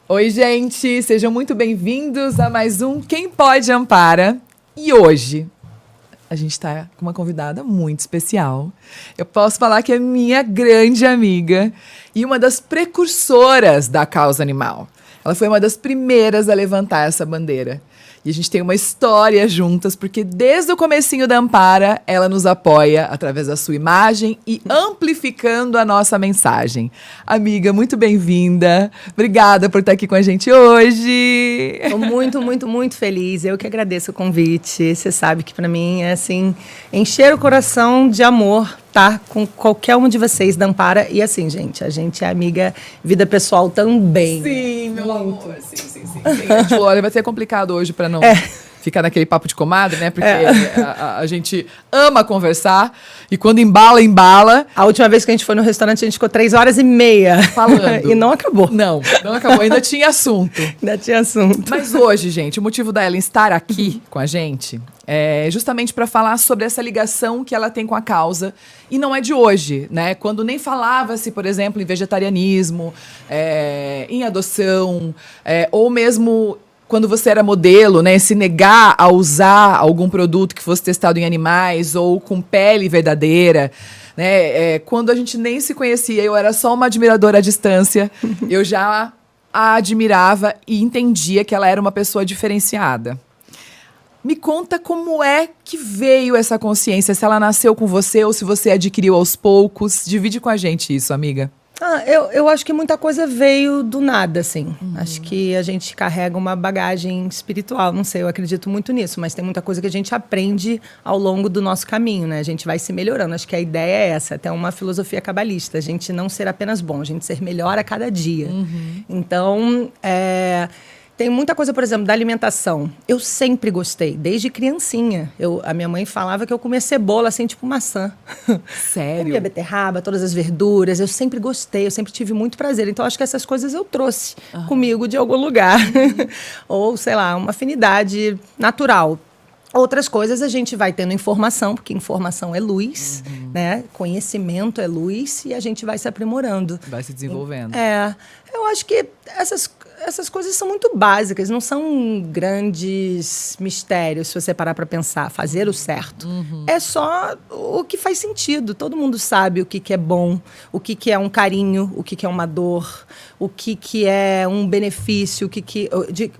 Oi, gente, sejam muito bem-vindos a mais um Quem Pode Ampara. E hoje a gente está com uma convidada muito especial. Eu posso falar que é minha grande amiga e uma das precursoras da causa animal. Ela foi uma das primeiras a levantar essa bandeira. E a gente tem uma história juntas, porque desde o comecinho da Ampara, ela nos apoia através da sua imagem e amplificando a nossa mensagem. Amiga, muito bem-vinda. Obrigada por estar aqui com a gente hoje. Estou muito feliz. Eu que agradeço o convite. Você sabe que para mim é assim, encher o coração de amor, tá? Com qualquer um de vocês da Ampara. E assim, gente, a gente é amiga, vida pessoal também. Sim, meu amor. Sim. A gente falou, olha, vai ser complicado hoje para não ficar naquele papo de comadre, né? Porque a gente ama conversar e quando embala. A última vez que a gente foi no restaurante, a gente ficou 3h30 falando. E não acabou. Não acabou. Ainda tinha assunto. Mas hoje, gente, o motivo da Ellen estar aqui com a gente é justamente para falar sobre essa ligação que ela tem com a causa. E não é de hoje, né? Quando nem falava-se, por exemplo, em vegetarianismo, em adoção, ou mesmo quando você era modelo, né? Se negar a usar algum produto que fosse testado em animais ou com pele verdadeira, né? Quando a gente nem se conhecia, eu era só uma admiradora à distância, eu já a admirava e entendia que ela era uma pessoa diferenciada. Me conta como é que veio essa consciência, se ela nasceu com você ou se você adquiriu aos poucos. Divide com a gente isso, amiga. Eu acho que muita coisa veio do nada, assim. Acho que a gente carrega uma bagagem espiritual, não sei, eu acredito muito nisso, mas tem muita coisa que a gente aprende ao longo do nosso caminho, né? A gente vai se melhorando. Acho que a ideia é essa, até uma filosofia cabalista, a gente não ser apenas bom, a gente ser melhor a cada dia. Então, tem muita coisa, por exemplo, da alimentação. Eu sempre gostei, desde criancinha. A minha mãe falava que eu comia cebola, assim, tipo maçã. Sério? Comia beterraba, todas as verduras. Eu sempre gostei, eu sempre tive muito prazer. Então, acho que essas coisas eu trouxe comigo de algum lugar. Ou, sei lá, uma afinidade natural. Outras coisas a gente vai tendo informação, porque informação é luz, né? Conhecimento é luz e a gente vai se aprimorando. Vai se desenvolvendo. Eu acho que essas coisas são muito básicas, não são grandes mistérios, se você parar para pensar. Fazer o certo. É só o que faz sentido. Todo mundo sabe o que é bom, o que é um carinho, o que é uma dor, o que é um benefício,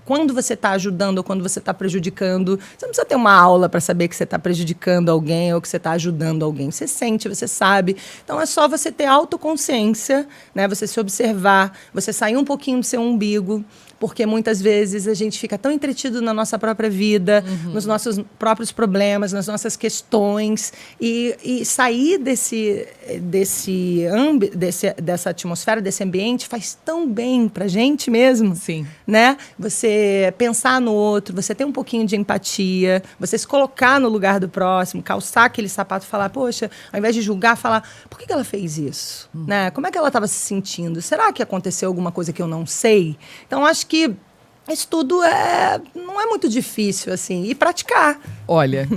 quando você está ajudando ou quando você está prejudicando. Você não precisa ter uma aula para saber que você está prejudicando alguém ou que você está ajudando alguém. Você sente, você sabe. Então, é só você ter autoconsciência, né? Você se observar, você sair um pouquinho do seu umbigo, porque muitas vezes a gente fica tão entretido na nossa própria vida, nos nossos próprios problemas, nas nossas questões, e sair dessa atmosfera, desse ambiente, faz tão bem pra gente mesmo. Sim. Né? Você pensar no outro, você ter um pouquinho de empatia, você se colocar no lugar do próximo, calçar aquele sapato e falar, poxa, ao invés de julgar, falar, por que ela fez isso? Né? Como é que ela estava se sentindo? Será que aconteceu alguma coisa que eu não sei? Então, acho que isso tudo não é muito difícil, assim, e praticar. Olha,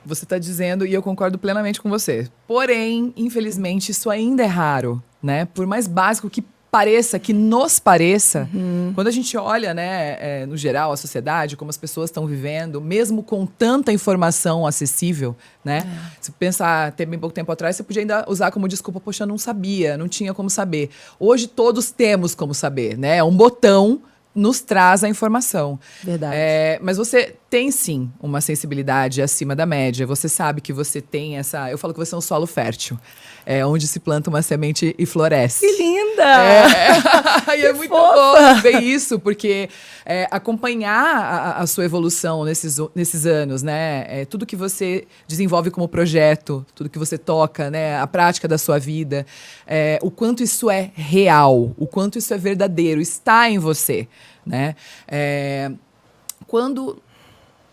você está dizendo, e eu concordo plenamente com você. Porém, infelizmente, isso ainda é raro, né? Por mais básico que pareça, que nos pareça, quando a gente olha, né, no geral, a sociedade, como as pessoas estão vivendo, mesmo com tanta informação acessível, né? Se pensar, até bem pouco tempo atrás, você podia ainda usar como desculpa, poxa, eu não sabia, não tinha como saber. Hoje todos temos como saber, né? Um botão nos traz a informação. Verdade. Mas você tem, sim, uma sensibilidade acima da média. Você sabe que você tem essa... Eu falo que você é um solo fértil. Onde se planta uma semente e floresce. Que linda! E é muito bom ver isso, porque acompanhar a sua evolução nesses anos, né? Tudo que você desenvolve como projeto, tudo que você toca, né? A prática da sua vida, o quanto isso é real, o quanto isso é verdadeiro, está em você, né?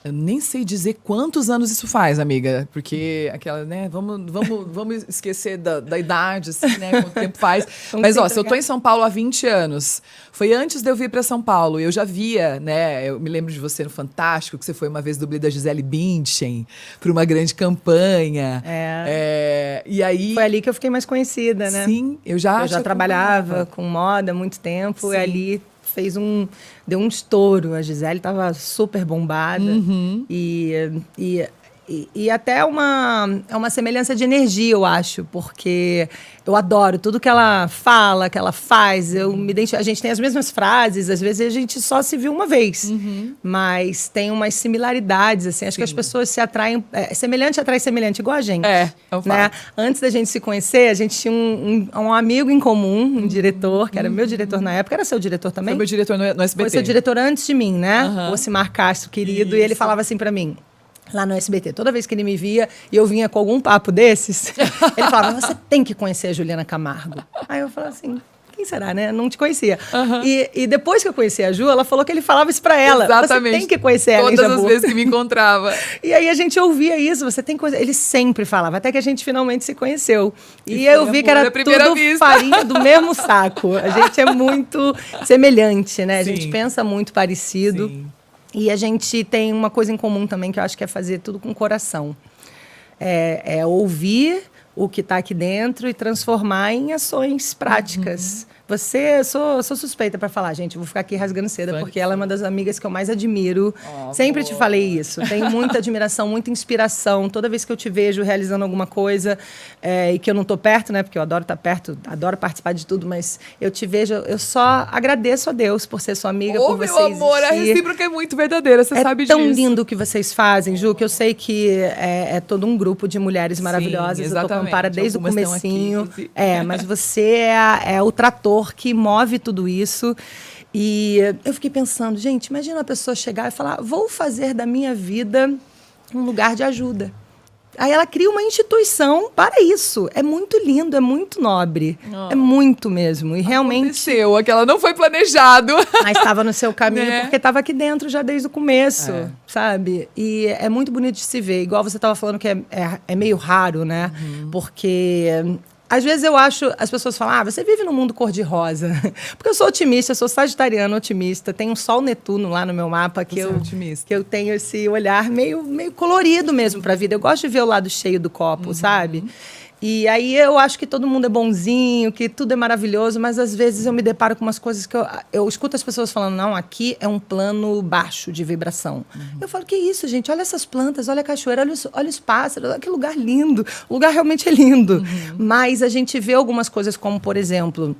Eu nem sei dizer quantos anos isso faz, amiga, porque aquela, né, vamos esquecer da idade, assim, né, quanto tempo faz. Mas, se eu tô em São Paulo há 20 anos, foi antes de eu vir para São Paulo, eu já via, né, eu me lembro de você no Fantástico, que você foi uma vez dublê da Gisele Bündchen, para uma grande campanha. E aí... Foi ali que eu fiquei mais conhecida, né? Sim, eu já trabalhava com moda há muito tempo, e ali... deu um estouro. A Gisele estava super bombada. E até é uma semelhança de energia, eu acho, porque eu adoro tudo que ela fala, que ela faz. A gente tem as mesmas frases, às vezes a gente só se viu uma vez, mas tem umas similaridades, assim. Acho que as pessoas se atraem, semelhante atrai semelhante, igual a gente. Né? Antes da gente se conhecer, a gente tinha um amigo em comum, um diretor, que era meu diretor na época, era seu diretor também? Foi meu diretor no SBT. Foi seu diretor antes de mim, né? O Ocimar Castro, querido, e ele falava assim pra mim, lá no SBT, toda vez que ele me via e eu vinha com algum papo desses, ele falava, você tem que conhecer a Juliana Camargo. Aí eu falava assim, quem será, né? Não te conhecia. E depois que eu conheci a Ju, ela falou que ele falava isso pra ela. Exatamente. Você tem que conhecer ela, todas as vezes que me encontrava. E aí a gente ouvia isso, você tem que conhecer. Ele sempre falava, até que a gente finalmente se conheceu. E eu vi que era tudo farinha do mesmo saco. A gente é muito semelhante, né? A gente pensa muito parecido. Sim. E a gente tem uma coisa em comum também, que eu acho que é fazer tudo com o coração. É ouvir o que está aqui dentro e transformar em ações práticas. Sou suspeita para falar, gente, vou ficar aqui rasgando seda, porque ela é uma das amigas que eu mais admiro. Sempre te falei isso. Tenho muita admiração, muita inspiração. Toda vez que eu te vejo realizando alguma coisa e que eu não estou perto, né? Porque eu adoro estar perto, adoro participar de tudo, mas eu te vejo, eu só agradeço a Deus por ser sua amiga, por você existir. Meu amor, a recíproca é muito verdadeira, você sabe disso. É tão lindo o que vocês fazem, Ju, que eu sei que é todo um grupo de mulheres maravilhosas. Sim, eu tô com Ampara desde o comecinho. Mas você é o trator que move tudo isso. E eu fiquei pensando, gente, imagina uma pessoa chegar e falar, vou fazer da minha vida um lugar de ajuda. Aí ela cria uma instituição para isso. É muito lindo, é muito nobre. É muito mesmo. E realmente... Aconteceu, aquela não foi planejado. Mas estava no seu caminho, porque estava aqui dentro já desde o começo, sabe? E é muito bonito de se ver. Igual você estava falando que é meio raro, né? Porque... Às vezes eu acho, as pessoas falam, você vive num mundo cor-de-rosa. Porque eu sou otimista, eu sou sagitariana otimista. Tem um sol Netuno lá no meu mapa que eu tenho esse olhar meio colorido mesmo para a vida. Eu gosto de ver o lado cheio do copo, sabe? E aí eu acho que todo mundo é bonzinho, que tudo é maravilhoso, mas às vezes eu me deparo com umas coisas que eu escuto as pessoas falando, não, aqui é um plano baixo de vibração. Eu falo, que isso, gente? Olha essas plantas, olha a cachoeira, olha os pássaros, olha que lugar lindo. O lugar realmente é lindo. Mas a gente vê algumas coisas como, por exemplo,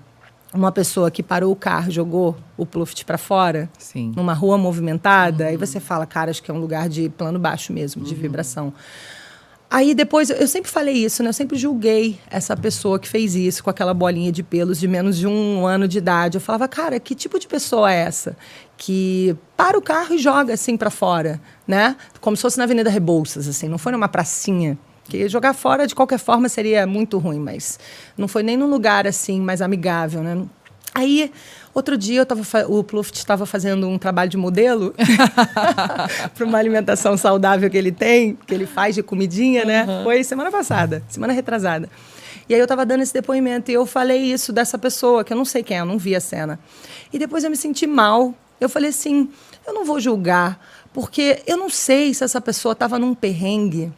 uma pessoa que parou o carro, jogou o Pluft para fora, numa rua movimentada, aí você fala, cara, acho que é um lugar de plano baixo mesmo, de vibração. Aí depois, eu sempre falei isso, né? Eu sempre julguei essa pessoa que fez isso com aquela bolinha de pelos de menos de 1 ano de idade. Eu falava, cara, que tipo de pessoa é essa? Que para o carro e joga assim para fora, né? Como se fosse na Avenida Rebouças, assim, não foi numa pracinha. Porque jogar fora, de qualquer forma, seria muito ruim, mas não foi nem num lugar assim mais amigável, né? Aí, outro dia, o Pluft estava fazendo um trabalho de modelo para uma alimentação saudável que ele tem, que ele faz de comidinha, né? Foi semana passada, semana retrasada. E aí eu estava dando esse depoimento e eu falei isso dessa pessoa, que eu não sei quem é, eu não vi a cena. E depois eu me senti mal. Eu falei assim, eu não vou julgar, porque eu não sei se essa pessoa estava num perrengue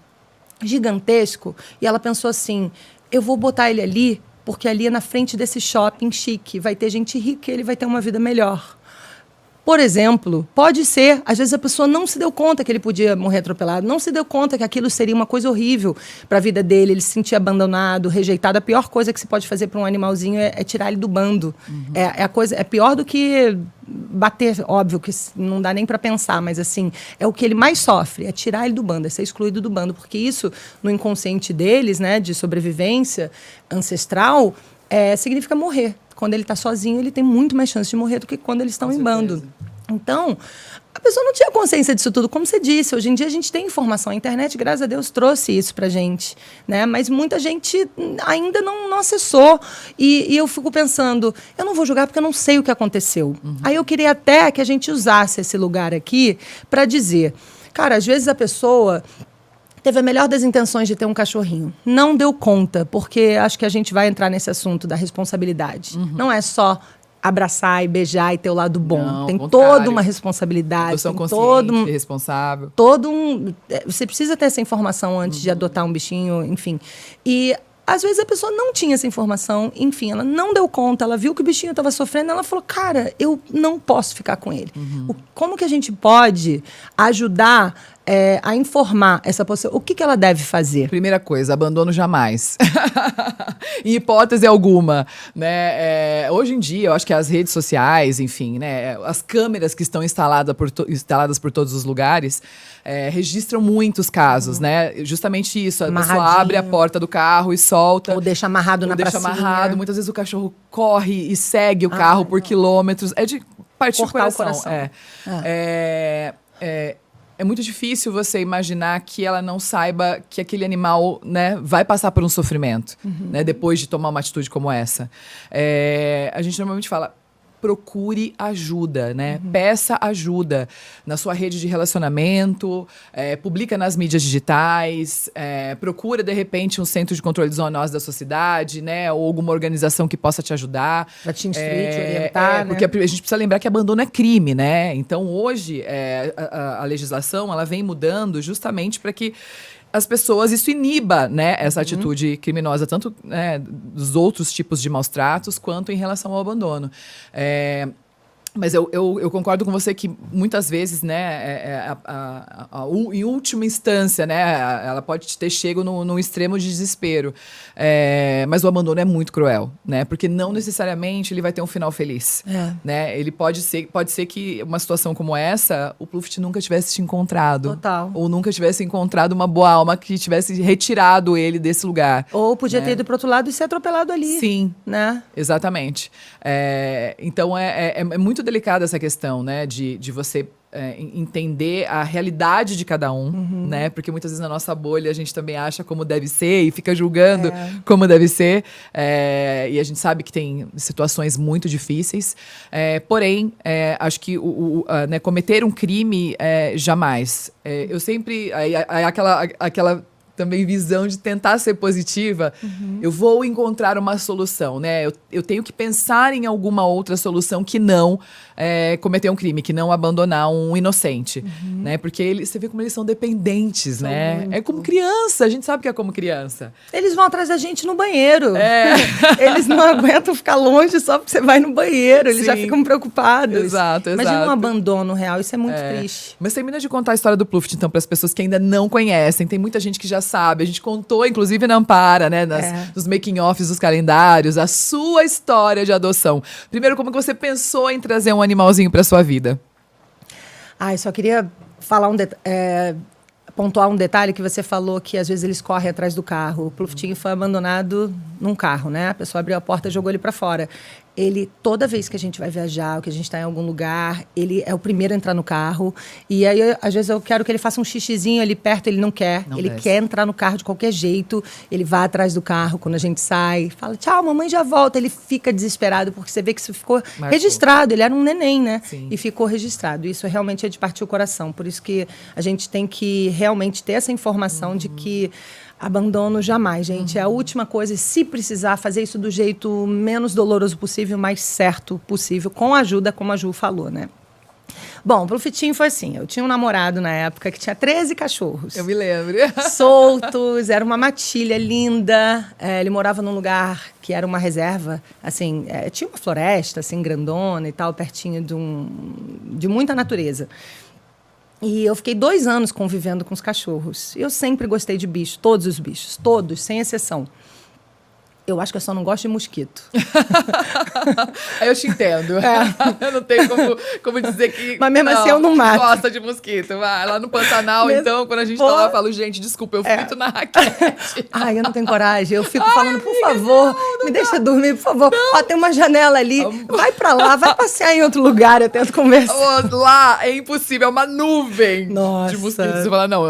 gigantesco e ela pensou assim, eu vou botar ele ali, porque ali é na frente desse shopping chique, vai ter gente rica e ele vai ter uma vida melhor. Por exemplo, pode ser, às vezes a pessoa não se deu conta que ele podia morrer atropelado, não se deu conta que aquilo seria uma coisa horrível para a vida dele, ele se sentir abandonado, rejeitado. A pior coisa que se pode fazer para um animalzinho é tirar ele do bando. É pior do que bater, óbvio que não dá nem para pensar, mas assim, é o que ele mais sofre, é tirar ele do bando, é ser excluído do bando, porque isso, no inconsciente deles, né, de sobrevivência ancestral, significa morrer. Quando ele está sozinho, ele tem muito mais chance de morrer do que quando eles estão em bando. Então, a pessoa não tinha consciência disso tudo. Como você disse, hoje em dia a gente tem informação. A internet, graças a Deus, trouxe isso pra gente, né? Mas muita gente ainda não acessou. E eu fico pensando, eu não vou julgar porque eu não sei o que aconteceu. Aí eu queria até que a gente usasse esse lugar aqui para dizer, cara, às vezes a pessoa teve a melhor das intenções de ter um cachorrinho. Não deu conta, porque acho que a gente vai entrar nesse assunto da responsabilidade. Não é só abraçar e beijar e ter o lado bom. Não, tem toda uma responsabilidade. Tem todo responsável. Você precisa ter essa informação antes de adotar um bichinho, enfim. E Às vezes a pessoa não tinha essa informação, enfim, ela não deu conta, ela viu que o bichinho estava sofrendo, ela falou, cara, eu não posso ficar com ele. Como que a gente pode ajudar a informar essa pessoa? O que ela deve fazer? Primeira coisa, abandono jamais. Em hipótese alguma, né? Hoje em dia, eu acho que as redes sociais, enfim, né? As câmeras que estão instaladas por todos os lugares registram muitos casos, né? Justamente isso, a pessoa abre a porta do carro e solta. Ou deixa amarrado na pracinha. Deixa amarrado. Muitas vezes o cachorro corre e segue o carro por quilômetros. É de partir o coração. É muito difícil você imaginar que ela não saiba que aquele animal, né, vai passar por um sofrimento, né, depois de tomar uma atitude como essa. A gente normalmente fala, procure ajuda, né? Peça ajuda na sua rede de relacionamento, publica nas mídias digitais, procura, de repente, um centro de controle de zoonose da sua cidade, né? Ou alguma organização que possa te ajudar. Para te instruir, te orientar, né? Porque a gente precisa lembrar que abandono é crime, né? Então, hoje, a legislação, ela vem mudando justamente para que as pessoas, isso iniba, né, essa atitude criminosa, tanto, né, dos outros tipos de maus tratos, quanto em relação ao abandono. Mas eu concordo com você que muitas vezes, né, em última instância, né, ela pode ter chego num extremo de desespero. Mas o abandono é muito cruel, né, porque não necessariamente ele vai ter um final feliz. Né? Ele pode ser que uma situação como essa, o Pluft nunca tivesse te encontrado. Total. Ou nunca tivesse encontrado uma boa alma que tivesse retirado ele desse lugar. Ou podia ter ido pro outro lado e ser atropelado ali. Sim, né? Exatamente. Então, é muito delicada essa questão, né, de você entender a realidade de cada um, né, porque muitas vezes na nossa bolha a gente também acha como deve ser e fica julgando como deve ser, e a gente sabe que tem situações muito difíceis, porém, acho que né, cometer um crime jamais. Eu sempre... aquela também visão de tentar ser positiva, eu vou encontrar uma solução, né? Eu tenho que pensar em alguma outra solução que não cometer um crime, que não abandonar um inocente, né? Porque você vê como eles são dependentes, né? Muito. É como criança, a gente sabe que é como criança. Eles vão atrás da gente no banheiro. Eles não aguentam ficar longe só porque você vai no banheiro, eles já ficam preocupados. Exato. Imagina um abandono real, isso é muito triste. Mas termina de contar a história do Pluft, então, para as pessoas que ainda não conhecem. Tem muita gente que já sabe. A gente contou, inclusive, na Ampara, né? Nos making-offs dos calendários, a sua história de adoção. Primeiro, como que você pensou em trazer um animalzinho para sua vida? Eu só queria falar pontuar um detalhe que você falou, que às vezes eles correm atrás do carro. O Pluftinho foi abandonado num carro, né? A pessoa abriu a porta e jogou ele para fora. Ele, toda vez que a gente vai viajar, ou que a gente está em algum lugar, ele é o primeiro a entrar no carro. E aí, às vezes, eu quero que ele faça um xixizinho ali perto, ele não quer. Ele quer entrar no carro de qualquer jeito. Ele vai atrás do carro quando a gente sai. Fala, tchau, mamãe já volta. Ele fica desesperado, porque você vê que isso ficou registrado. Ele era um neném, né? Sim. E ficou registrado. Isso realmente é de partir o coração. Por isso que a gente tem que realmente ter essa informação de que abandono jamais, gente. É a última coisa. Se precisar, fazer isso do jeito menos doloroso possível, mais certo possível, com ajuda, como a Ju falou, né? Bom, o Plufitinho foi assim. Eu tinha um namorado na época que tinha 13 cachorros. Eu me lembro. Soltos, era uma matilha linda. Ele morava num lugar que era uma reserva, assim, tinha uma floresta, assim, grandona e tal, pertinho de muita natureza. E eu fiquei 2 anos convivendo com os cachorros. Eu sempre gostei de bicho, todos os bichos, todos, sem exceção. Eu acho que eu só não gosto de mosquito. Eu te entendo. Eu não tenho como dizer que... Mas mesmo assim eu não mato. Gosta de mosquito. Vai lá no Pantanal, então, quando a gente tá lá, eu falo, gente, desculpa, eu frito na raquete. Eu não tenho coragem. Eu fico falando, por favor, me deixa dormir, por favor. Ó, tem uma janela ali, vai pra lá, vai passear em outro lugar, eu tento conversar. Lá é impossível, é uma nuvem de mosquitos. Você fala, não,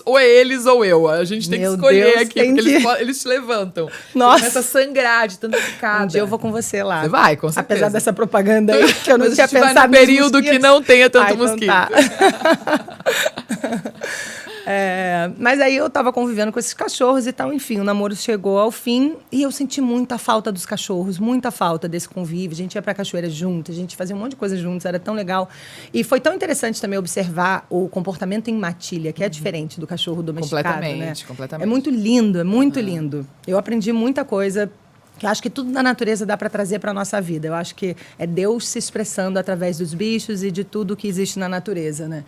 ou é eles ou eu. A gente tem que escolher aqui, porque eles te levantam. Nossa. Sangrar de tanta picada. Um dia eu vou com você lá. Você vai, com certeza. Apesar dessa propaganda aí, que eu não tinha pensado num período que não tenha tanto então mosquito. Tá. Mas aí eu tava convivendo com esses cachorros e tal, enfim, o namoro chegou ao fim e eu senti muita falta dos cachorros, muita falta desse convívio. A gente ia pra cachoeira junto, a gente fazia um monte de coisa juntos, era tão legal. E foi tão interessante também observar o comportamento em matilha, que é diferente do cachorro domesticado, né? Completamente. É muito lindo, é muito lindo. Eu aprendi muita coisa. Eu acho que tudo na natureza dá para trazer para a nossa vida. Eu acho que é Deus se expressando através dos bichos e de tudo que existe na natureza, né?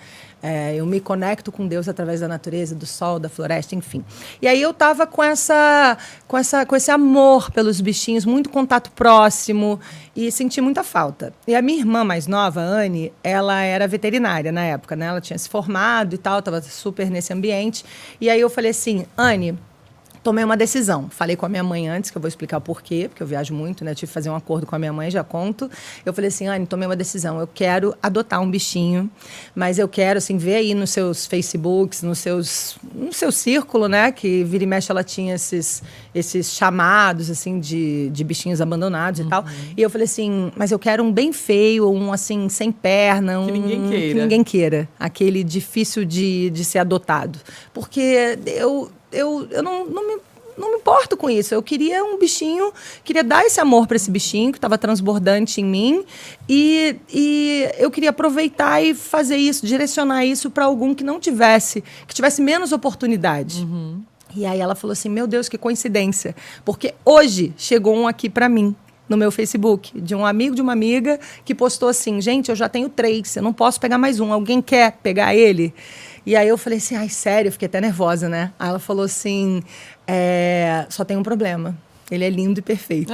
Eu me conecto com Deus através da natureza, do sol, da floresta, enfim. E aí eu estava com esse amor pelos bichinhos, muito contato próximo e senti muita falta. E a minha irmã mais nova, Anne, ela era veterinária na época, né? Ela tinha se formado e tal, estava super nesse ambiente. E aí eu falei assim, Anne, tomei uma decisão. Falei com a minha mãe antes, que eu vou explicar o porquê, porque eu viajo muito, né? Tive que fazer um acordo com a minha mãe, já conto. Eu falei assim, Anne, tomei uma decisão. Eu quero adotar um bichinho, mas eu quero, assim, ver aí nos seus Facebooks, no seu círculo, né? Que vira e mexe ela tinha esses chamados, assim, de bichinhos abandonados e tal. E eu falei assim, mas eu quero um bem feio, um, assim, sem perna. Que ninguém queira. Que ninguém queira. Aquele difícil de ser adotado. Porque eu não me importo com isso. Eu queria um bichinho, queria dar esse amor para esse bichinho que estava transbordante em mim e eu queria aproveitar e fazer isso, direcionar isso para algum que tivesse menos oportunidade. E aí ela falou assim, meu Deus, que coincidência, porque hoje chegou um aqui para mim no meu Facebook, de um amigo de uma amiga que postou assim, gente, eu já tenho 3, eu não posso pegar mais um, alguém quer pegar ele? E aí eu falei assim, ai, sério, eu fiquei até nervosa, né? Aí ela falou assim, só tem um problema. Ele é lindo e perfeito.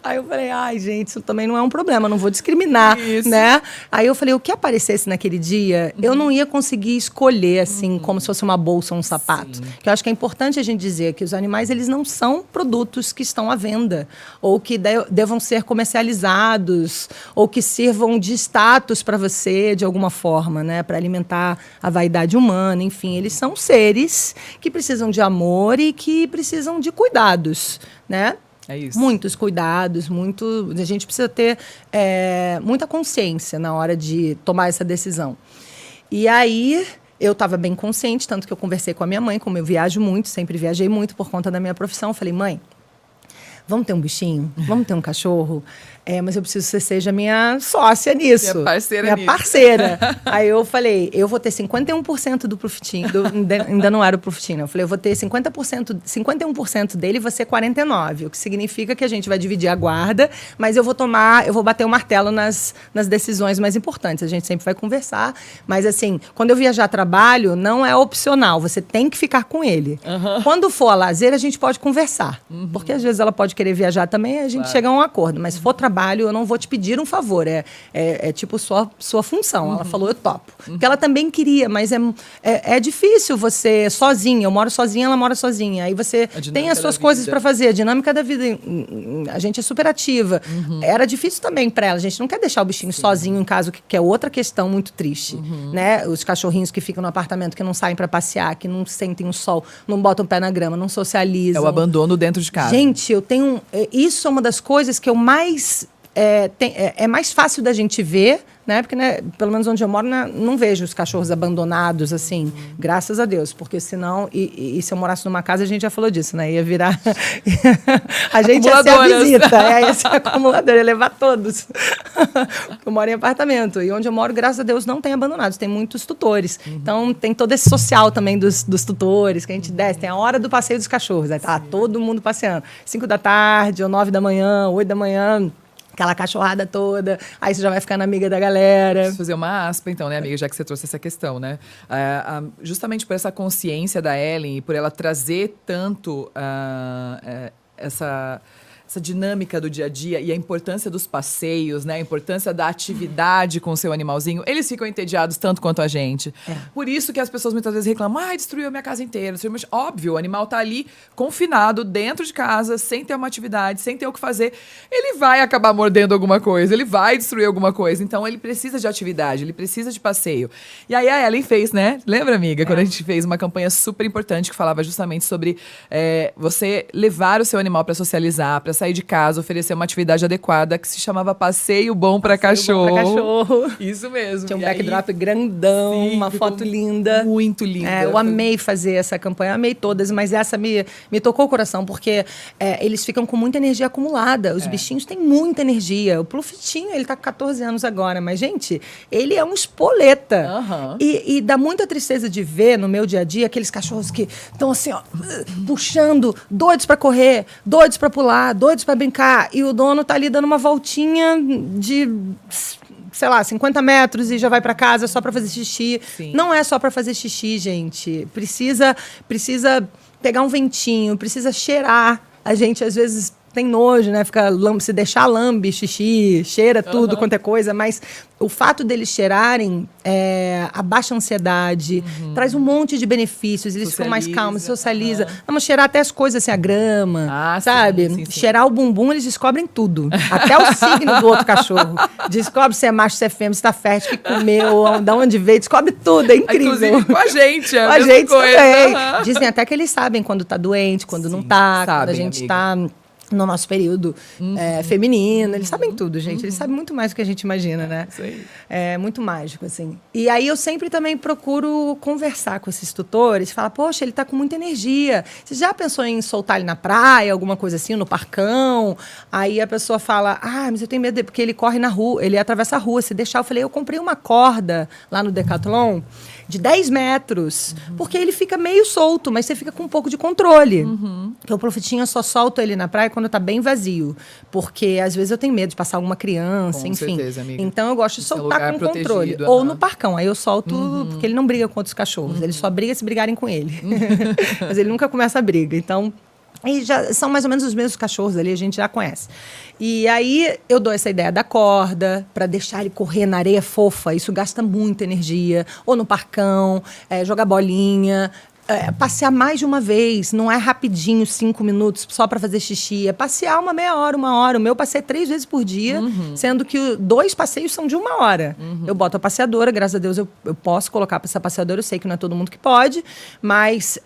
Aí eu falei, ai, gente, isso também não é um problema, não vou discriminar, né? Aí eu falei, o que aparecesse naquele dia, eu não ia conseguir escolher, assim, como se fosse uma bolsa ou um sapato. Que eu acho que é importante a gente dizer que os animais, eles não são produtos que estão à venda, ou que devam ser comercializados, ou que sirvam de status para você, de alguma forma, né? Para alimentar a vaidade humana, enfim. Eles são seres que precisam de amor e que precisam de cuidados, né? É isso. Muitos cuidados, a gente precisa ter muita consciência na hora de tomar essa decisão. E aí, eu estava bem consciente, tanto que eu conversei com a minha mãe, como eu viajo muito, sempre viajei muito por conta da minha profissão. Falei, mãe, vamos ter um bichinho? Vamos ter um cachorro? Mas eu preciso que você seja minha sócia nisso. Minha parceira minha nisso. Parceira. Aí eu falei, eu vou ter 51% do profitinho, ainda não era o profitinho, eu falei, eu vou ter 51% dele e você 49%, o que significa que a gente vai dividir a guarda, mas eu vou bater o martelo nas decisões mais importantes, a gente sempre vai conversar, mas assim, quando eu viajar a trabalho, não é opcional, você tem que ficar com ele. Quando for a lazer, a gente pode conversar, porque às vezes ela pode querer viajar também, a gente chega a um acordo, mas se for trabalho, eu não vou te pedir um favor, é tipo sua função. Ela falou, eu topo. Porque ela também queria, mas é difícil você sozinha, eu moro sozinha, ela mora sozinha, aí você tem as suas coisas para fazer, a dinâmica da vida, a gente é super ativa. Era difícil também para ela, a gente não quer deixar o bichinho sozinho em casa, que é outra questão muito triste, né? Os cachorrinhos que ficam no apartamento, que não saem para passear, que não sentem o sol, não botam o pé na grama, não socializam. É o abandono dentro de casa. Gente, isso é uma das coisas que eu mais é mais fácil da gente ver, né? Porque, né, pelo menos onde eu moro, não vejo os cachorros abandonados, assim, graças a Deus. Porque senão, e se eu morasse numa casa, a gente já falou disso, né? Ia virar... a gente ia ser a visita, ia ser acumulador, ia levar todos. Eu moro em apartamento. E onde eu moro, graças a Deus, não tem abandonados. Tem muitos tutores. Então, tem todo esse social também dos tutores, que a gente desce. Tem a hora do passeio dos cachorros. Aí tá todo mundo passeando. 5 da tarde, ou 9 da manhã, 8 da manhã... Aquela cachorrada toda, aí você já vai ficando amiga da galera. Preciso fazer uma aspa, então, né, amiga, já que você trouxe essa questão, né? Justamente por essa consciência da Ellen e por ela trazer tanto essa dinâmica do dia a dia e a importância dos passeios, né? A importância da atividade com o seu animalzinho, eles ficam entediados tanto quanto a gente. Por isso que as pessoas muitas vezes reclamam, destruiu a minha casa inteira. Óbvio, o animal tá ali confinado dentro de casa, sem ter uma atividade, sem ter o que fazer. Ele vai acabar mordendo alguma coisa, ele vai destruir alguma coisa. Então, ele precisa de atividade, ele precisa de passeio. E aí a Ellen fez, né? Lembra, amiga? Quando a gente fez uma campanha super importante que falava justamente sobre você levar o seu animal para socializar, para sair de casa, oferecer uma atividade adequada que se chamava Passeio Bom para Cachorro. Bom pra cachorro. Isso mesmo. Tinha um backdrop grandão, sim, uma foto linda. Muito linda. Eu amei fazer essa campanha, amei todas, mas essa me tocou o coração, porque eles ficam com muita energia acumulada. Os bichinhos têm muita energia. O Plufitinho, ele tá com 14 anos agora, mas, gente, ele é um espoleta. E dá muita tristeza de ver no meu dia a dia aqueles cachorros que estão assim, ó, puxando, doidos pra correr, doidos pra pular, doidos pra brincar. E o dono tá ali dando uma voltinha de, sei lá, 50 metros e já vai pra casa só pra fazer xixi. Sim. Não é só pra fazer xixi, gente. Precisa pegar um ventinho, precisa cheirar. A gente, às vezes, tem nojo, né? Se deixar lambe, xixi, cheira tudo quanto é coisa, mas o fato deles cheirarem abaixa a ansiedade, traz um monte de benefícios, eles ficam mais calmos, socializa. Vamos cheirar até as coisas, assim, a grama, sabe? Sim. Cheirar o bumbum, eles descobrem tudo. Até o signo do outro cachorro. Descobre se é macho, se é fêmea, se tá fértil, que comeu, de onde veio, descobre tudo, é incrível. Inclusive com a gente, com a gente também. Dizem até que eles sabem quando tá doente, quando não tá, quando a gente tá no nosso período feminino. Eles sabem tudo, gente. Eles sabem muito mais do que a gente imagina, né? Isso aí. É muito mágico, assim. E aí eu sempre também procuro conversar com esses tutores. Falar, poxa, ele tá com muita energia. Você já pensou em soltar ele na praia, alguma coisa assim, no parcão? Aí a pessoa fala, mas eu tenho medo dele, porque ele corre na rua, ele atravessa a rua. Se deixar, eu falei, eu comprei uma corda lá no Decathlon de 10 metros, porque ele fica meio solto, mas você fica com um pouco de controle. Porque o Profitinho, eu só solto ele na praia quando tá bem vazio, porque às vezes eu tenho medo de passar alguma criança, com enfim. certeza, amiga. Então eu gosto de soltar com controle. Ou no parcão, aí eu solto, porque ele não briga com outros cachorros, ele só briga se brigarem com ele. Mas ele nunca começa a briga, então... E já são mais ou menos os mesmos cachorros ali, a gente já conhece. E aí eu dou essa ideia da corda, para deixar ele correr na areia fofa, isso gasta muita energia. Ou no parcão, jogar bolinha, passear mais de uma vez, não é rapidinho, 5 minutos, só para fazer xixi. É passear uma meia hora, 1 hora. O meu passei 3 vezes por dia, sendo que 2 passeios são de 1 hora. Eu boto a passeadora, graças a Deus eu posso colocar essa passeadora, eu sei que não é todo mundo que pode, mas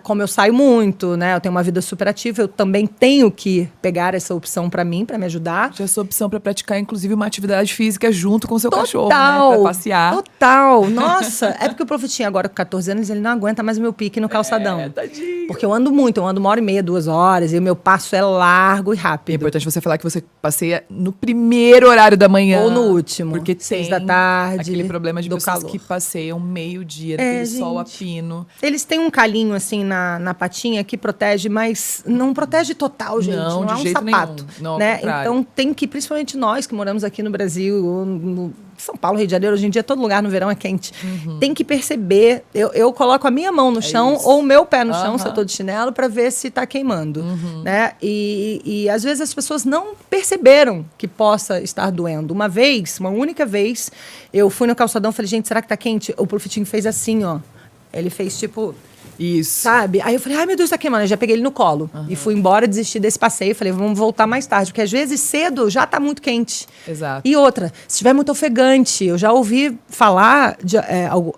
como eu saio muito, né, eu tenho uma vida super ativa, eu também tenho que pegar essa opção para mim, para me ajudar. Já essa opção para praticar, inclusive, uma atividade física junto com o seu cachorro, né? Pra passear. Total. Nossa, é porque o Profitinho agora com 14 anos, ele não aguenta mais o meu pique no calçadão. Tadinho. Porque eu ando muito, eu ando 1h30, 2 horas, e o meu passo é largo e rápido. É importante você falar que você passeia no primeiro horário da manhã. Ou no último. Porque 6 tem da tarde. aquele problema de do pessoas calor. que passeiam meio-dia, aquele sol a gente. pino. Eles têm um calinho, assim, na patinha que protege, mas não protege total, gente. Não, Não de é um jeito sapato. nenhum. Não, ao né? contrário. Então tem que, principalmente nós que moramos aqui no Brasil, ou no São Paulo, Rio de Janeiro, hoje em dia todo lugar no verão é quente. Tem que perceber. Eu coloco a minha mão no chão isso. ou o meu pé no chão, se eu tô de chinelo, para ver se tá queimando. Né? E às vezes as pessoas não perceberam que possa estar doendo. Uma única vez, eu fui no calçadão e falei, gente, será que tá quente? O Profitinho fez assim, ó. Ele fez tipo... Isso. Sabe? Aí eu falei, ai meu Deus, tá queimando. Eu já peguei ele no colo. E fui embora, desisti desse passeio. Falei, vamos voltar mais tarde. Porque às vezes cedo já tá muito quente. Exato. E outra, se estiver muito ofegante. Eu já ouvi falar de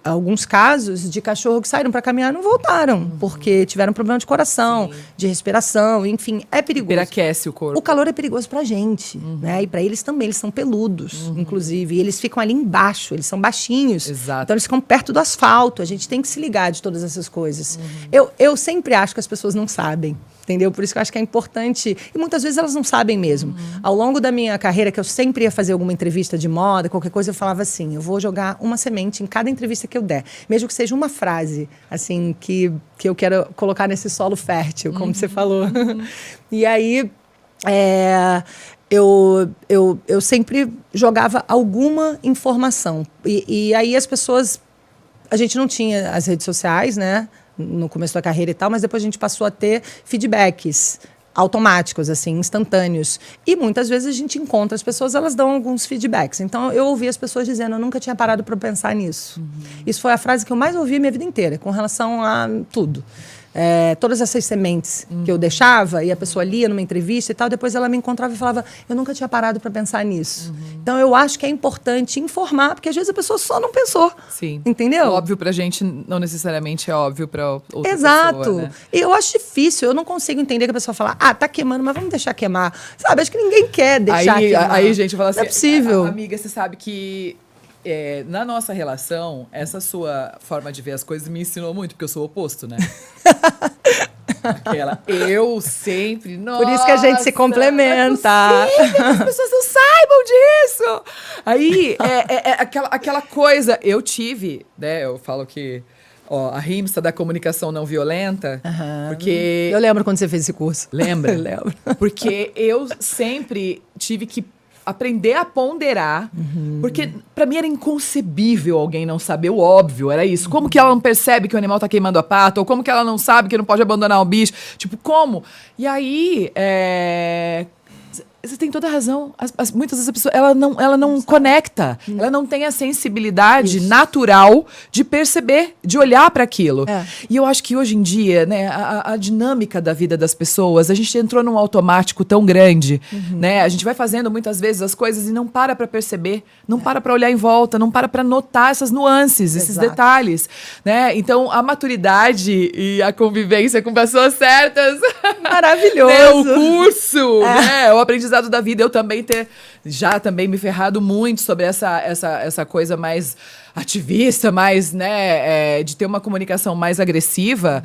alguns casos de cachorro que saíram para caminhar e não voltaram. Porque tiveram problema de coração, de respiração, enfim. É perigoso. Superaquece o corpo. O calor é perigoso pra gente, né? E pra eles também, eles são peludos, inclusive. E eles ficam ali embaixo, eles são baixinhos. Exato. Então eles ficam perto do asfalto. A gente tem que se ligar de todas essas coisas. Eu sempre acho que as pessoas não sabem, entendeu? Por isso que eu acho que é importante. E muitas vezes elas não sabem mesmo. Ao longo da minha carreira, que eu sempre ia fazer alguma entrevista de moda, qualquer coisa, eu falava assim, eu vou jogar uma semente em cada entrevista que eu der. Mesmo que seja uma frase, assim, que eu quero colocar nesse solo fértil, como você falou. E aí... Eu sempre jogava alguma informação. E aí as pessoas... A gente não tinha as redes sociais, né? No começo da carreira e tal, mas depois a gente passou a ter feedbacks automáticos, assim, instantâneos. E muitas vezes a gente encontra as pessoas, elas dão alguns feedbacks. Então, eu ouvi as pessoas dizendo, eu nunca tinha parado para pensar nisso. Isso foi a frase que eu mais ouvi a minha vida inteira, com relação a tudo. todas essas sementes que eu deixava, e a pessoa lia numa entrevista e tal, depois ela me encontrava e falava, eu nunca tinha parado para pensar nisso. Então, eu acho que é importante informar, porque às vezes a pessoa só não pensou. Sim. Entendeu? Óbvio pra gente não necessariamente é óbvio pra outra Exato. pessoa, né? E eu acho difícil, eu não consigo entender que a pessoa fala, tá queimando, mas vamos deixar queimar. Sabe, acho que ninguém quer deixar queimar. Aí, gente, eu falo assim, não é possível. Amiga, você sabe que na nossa relação, essa sua forma de ver as coisas me ensinou muito, porque eu sou o oposto, né? Eu sempre, nossa, por isso que a gente se complementa. As pessoas não saibam disso. Aí, aquela coisa, eu tive, né, eu falo que, a rimsta da comunicação não violenta, porque... Eu lembro quando você fez esse curso. Lembra? Lembro. Porque eu sempre tive que aprender a ponderar, porque pra mim era inconcebível alguém não saber o óbvio, era isso. Como que ela não percebe que o animal tá queimando a pata? Ou como que ela não sabe que não pode abandonar o bicho? Tipo, como? E aí, você tem toda a razão. Muitas vezes a pessoa ela não conecta, ela não tem a sensibilidade natural de perceber, de olhar para aquilo. E eu acho que hoje em dia, né, a dinâmica da vida das pessoas, a gente entrou num automático tão grande, né? A gente vai fazendo muitas vezes as coisas e não para perceber, não para olhar em volta, não para notar essas nuances, esses detalhes, né? Então a maturidade e a convivência com pessoas certas, maravilhoso. Né, o curso, né, o aprendizado da vida, eu também também me ferrado muito sobre essa coisa mais ativista, mais, né, de ter uma comunicação mais agressiva,